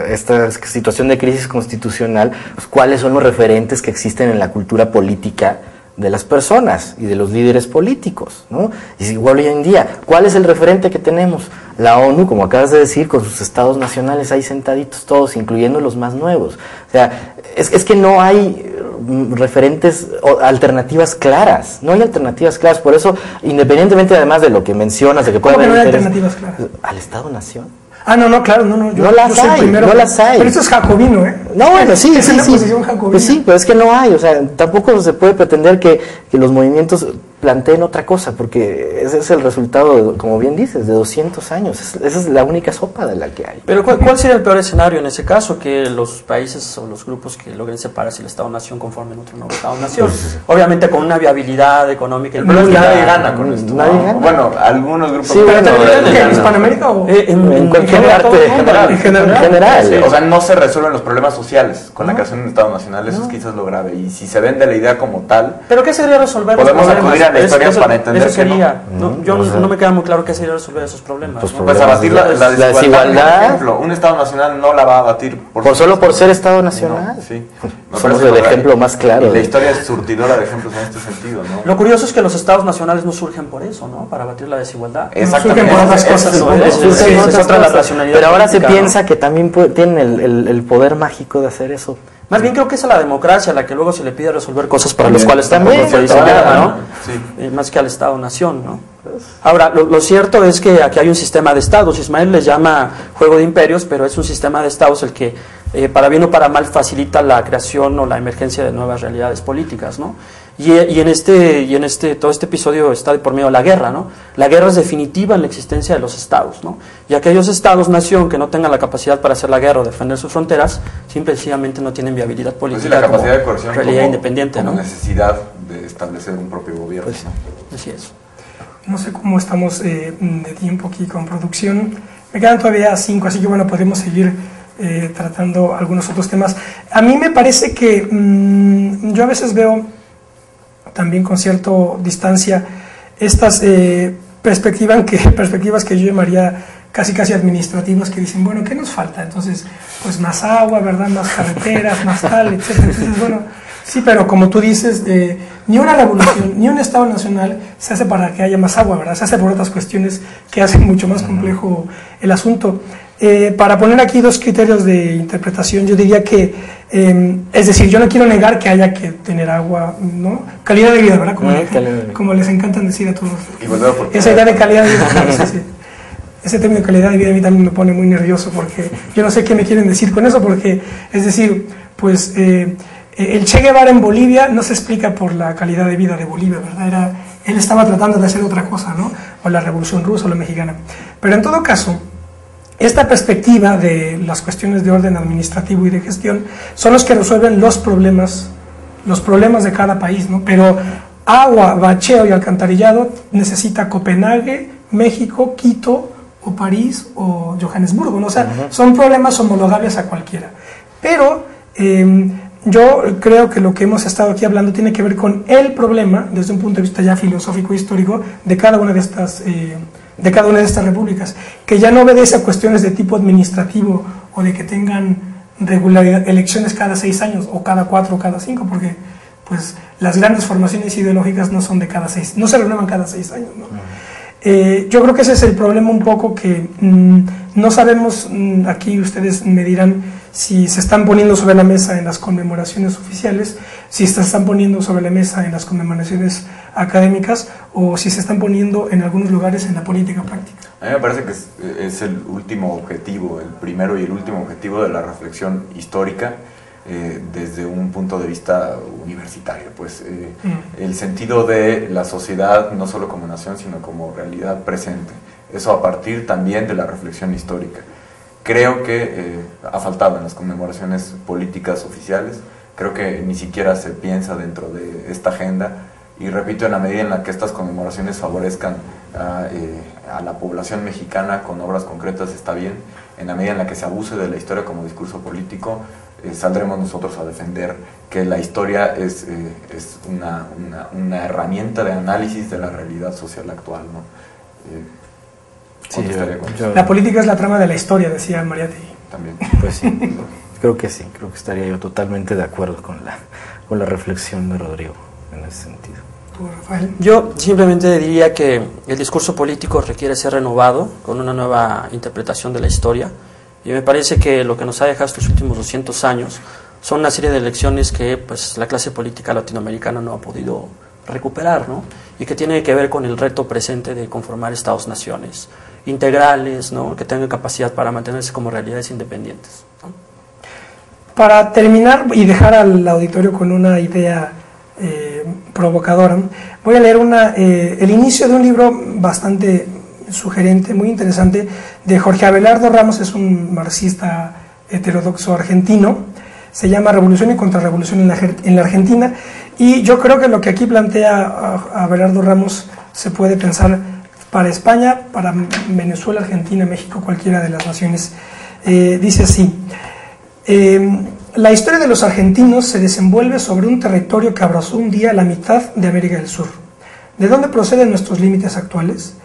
esta situación de crisis constitucional, pues, ¿cuáles son los referentes que existen en la cultura política de las personas y de los líderes políticos, ¿no? Y igual hoy en día, ¿cuál es el referente que tenemos? La ONU, como acabas de decir, con sus estados nacionales ahí sentaditos todos, incluyendo los más nuevos. O sea, es que no hay referentes o alternativas claras, no hay alternativas claras, por eso, independientemente además de lo que mencionas, de que puede haber no hay alternativas claras al Estado-nación. Claro, no. No las hay. Pero esto es jacobino, ¿eh? No, bueno, sí. Posición jacobina. Pues sí, pero es que no hay, o sea, tampoco se puede pretender que los movimientos planteen otra cosa, porque ese es el resultado, como bien dices, de 200 años. Esa es la única sopa de la que hay. Pero ¿cuál sería el peor escenario en ese caso? Que los países o los grupos que logren separarse el Estado-Nación conformen otro nuevo Estado-Nación. Obviamente con una viabilidad económica. El problema es que nadie gana con esto. Nadie gana. Bueno, algunos grupos... Sí, ¿En Hispanoamérica o...? En cualquier parte. En general. Sí. O sea, no se resuelven los problemas sociales con la creación de un Estado nacional. Eso es quizás lo grave. Y si se vende la idea como tal... ¿Pero qué sería resolver los podemos problemas? acudir a la historia para entender eso sería, que yo no me queda muy claro qué sería resolver esos problemas. Pues abatir la desigualdad, por ejemplo. Un Estado nacional no la va a abatir solo por ser Estado nacional. No, sí. Somos el ejemplo más claro. Y la historia es surtidora de ejemplos en este sentido, ¿no? Lo curioso es que los Estados nacionales no surgen por eso, ¿no? Para abatir la desigualdad. Exactamente. Surgen por otras cosas. Es otra la racionalidad. Pero ahora se política, piensa ¿no? que también tienen el poder mágico de hacer eso. Más bien creo que es a la democracia a la que luego se le pide resolver cosas para las cuales también tampoco fue diseñada, ¿no? Sí. Más que al Estado-nación, ¿no? Ahora, lo cierto es que aquí hay un sistema de estados. Ismael les llama juego de imperios, pero es un sistema de estados el que, para bien o para mal, facilita la creación o la emergencia de nuevas realidades políticas, ¿no? Y todo este episodio está de por medio de la guerra, ¿no? La guerra es definitiva en la existencia de los estados, ¿no? Y aquellos estados-nación que no tengan la capacidad para hacer la guerra o defender sus fronteras, simple y sencillamente no tienen viabilidad política. Pues sí, la capacidad de coerción realidad independiente, como ¿no? necesidad de establecer un propio gobierno. Pues, así es. No sé cómo estamos de tiempo aquí con producción. Me quedan todavía 5, así que bueno, podemos seguir tratando algunos otros temas. A mí me parece que yo a veces veo también con cierta distancia estas perspectivas que yo llamaría casi administrativas, que dicen, bueno, ¿qué nos falta? Entonces, pues más agua, ¿verdad? Más carreteras, más tal, etc. Entonces, bueno, sí, pero como tú dices, ni una revolución, ni un Estado nacional se hace para que haya más agua, ¿verdad? Se hace por otras cuestiones que hacen mucho más complejo el asunto. Para poner aquí 2 criterios de interpretación, yo diría que, es decir, yo no quiero negar que haya que tener agua, ¿no? Calidad de vida, ¿verdad? Como les encantan decir a todos. Esa idea de calidad de vida, sí. Ese término de calidad de vida a mí también me pone muy nervioso, porque yo no sé qué me quieren decir con eso, porque, es decir, pues el Che Guevara en Bolivia no se explica por la calidad de vida de Bolivia, ¿verdad? Él estaba tratando de hacer otra cosa, ¿no? O la revolución rusa o la mexicana. Pero en todo caso, esta perspectiva de las cuestiones de orden administrativo y de gestión son los que resuelven los problemas de cada país, ¿no? Pero agua, bacheo y alcantarillado necesita Copenhague, México, Quito o París o Johannesburgo, ¿no? O sea, son problemas homologables a cualquiera. Pero yo creo que lo que hemos estado aquí hablando tiene que ver con el problema, desde un punto de vista ya filosófico e histórico, de cada una de estas repúblicas, que ya no obedece a cuestiones de tipo administrativo o de que tengan regularidad, elecciones cada 6 años o cada 4 o cada 5, porque pues las grandes formaciones ideológicas no son de cada 6, no se renuevan cada 6 años, ¿no? Yo creo que ese es el problema un poco, que no sabemos, aquí ustedes me dirán si se están poniendo sobre la mesa en las conmemoraciones oficiales, si se están poniendo sobre la mesa en las conmemoraciones académicas o si se están poniendo en algunos lugares en la política práctica. A mí me parece que es el último objetivo, el primero y el último objetivo de la reflexión histórica desde un punto de vista universitario. Pues el sentido de la sociedad, no solo como nación, sino como realidad presente. Eso a partir también de la reflexión histórica. Creo que ha faltado en las conmemoraciones políticas oficiales, creo que ni siquiera se piensa dentro de esta agenda, y repito, en la medida en la que estas conmemoraciones favorezcan a la población mexicana con obras concretas está bien. En la medida en la que se abuse de la historia como discurso político, saldremos nosotros a defender que la historia es una herramienta de análisis de la realidad social actual, ¿no? Sí, la política es la trama de la historia, decía Mariátegui. También. Pues sí, creo que estaría yo totalmente de acuerdo con la reflexión de Rodrigo en ese sentido. ¿Tú, Rafael? Yo simplemente diría que el discurso político requiere ser renovado con una nueva interpretación de la historia, y me parece que lo que nos ha dejado estos últimos 200 años son una serie de lecciones que pues la clase política latinoamericana no ha podido recuperar, ¿no? Y que tiene que ver con el reto presente de conformar estados-naciones integrales, ¿no? Que tengan capacidad para mantenerse como realidades independientes, ¿no? Para terminar y dejar al auditorio con una idea provocadora, voy a leer el inicio de un libro bastante sugerente, muy interesante, de Jorge Abelardo Ramos. Es un marxista heterodoxo argentino. Se llama Revolución y Contrarrevolución en la Argentina, y yo creo que lo que aquí plantea Abelardo Ramos se puede pensar para España, para Venezuela, Argentina, México, cualquiera de las naciones. Dice así: la historia de los argentinos se desenvuelve sobre un territorio que abrazó un día la mitad de América del Sur. ¿De dónde proceden nuestros límites actuales?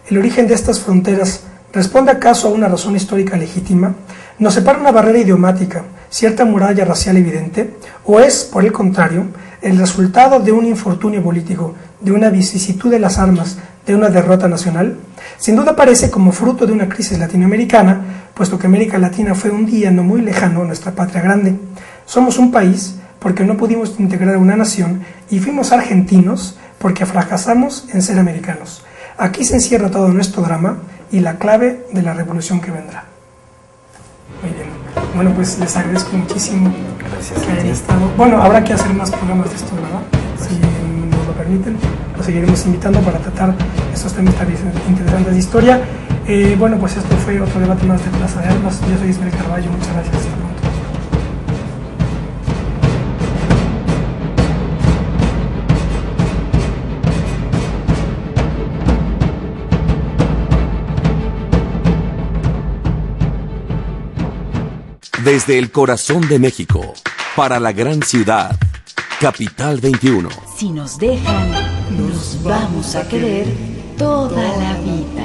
¿El origen de estas fronteras responde acaso a una razón histórica legítima? ¿Nos separa una barrera idiomática, cierta muralla racial evidente? ¿O es, por el contrario, el resultado de un infortunio político, de una vicisitud de las armas, de una derrota nacional? Sin duda parece como fruto de una crisis latinoamericana, puesto que América Latina fue un día no muy lejano nuestra patria grande. Somos un país porque no pudimos integrar una nación, y fuimos argentinos porque fracasamos en ser americanos. Aquí se encierra todo nuestro drama y la clave de la revolución que vendrá. Muy bien. Bueno, pues les agradezco muchísimo. Gracias. Que hayan estado. Bueno, habrá que hacer más programas de esto, ¿verdad? Si nos lo permiten, los seguiremos invitando para tratar estos temas tan interesantes de historia. Bueno, pues esto fue otro debate más de Plaza de Armas. Yo soy Ismael Carballo. Muchas gracias. Hasta pronto. Desde el corazón de México, para la gran ciudad, Capital 21. Si nos dejan, nos vamos a querer toda la vida.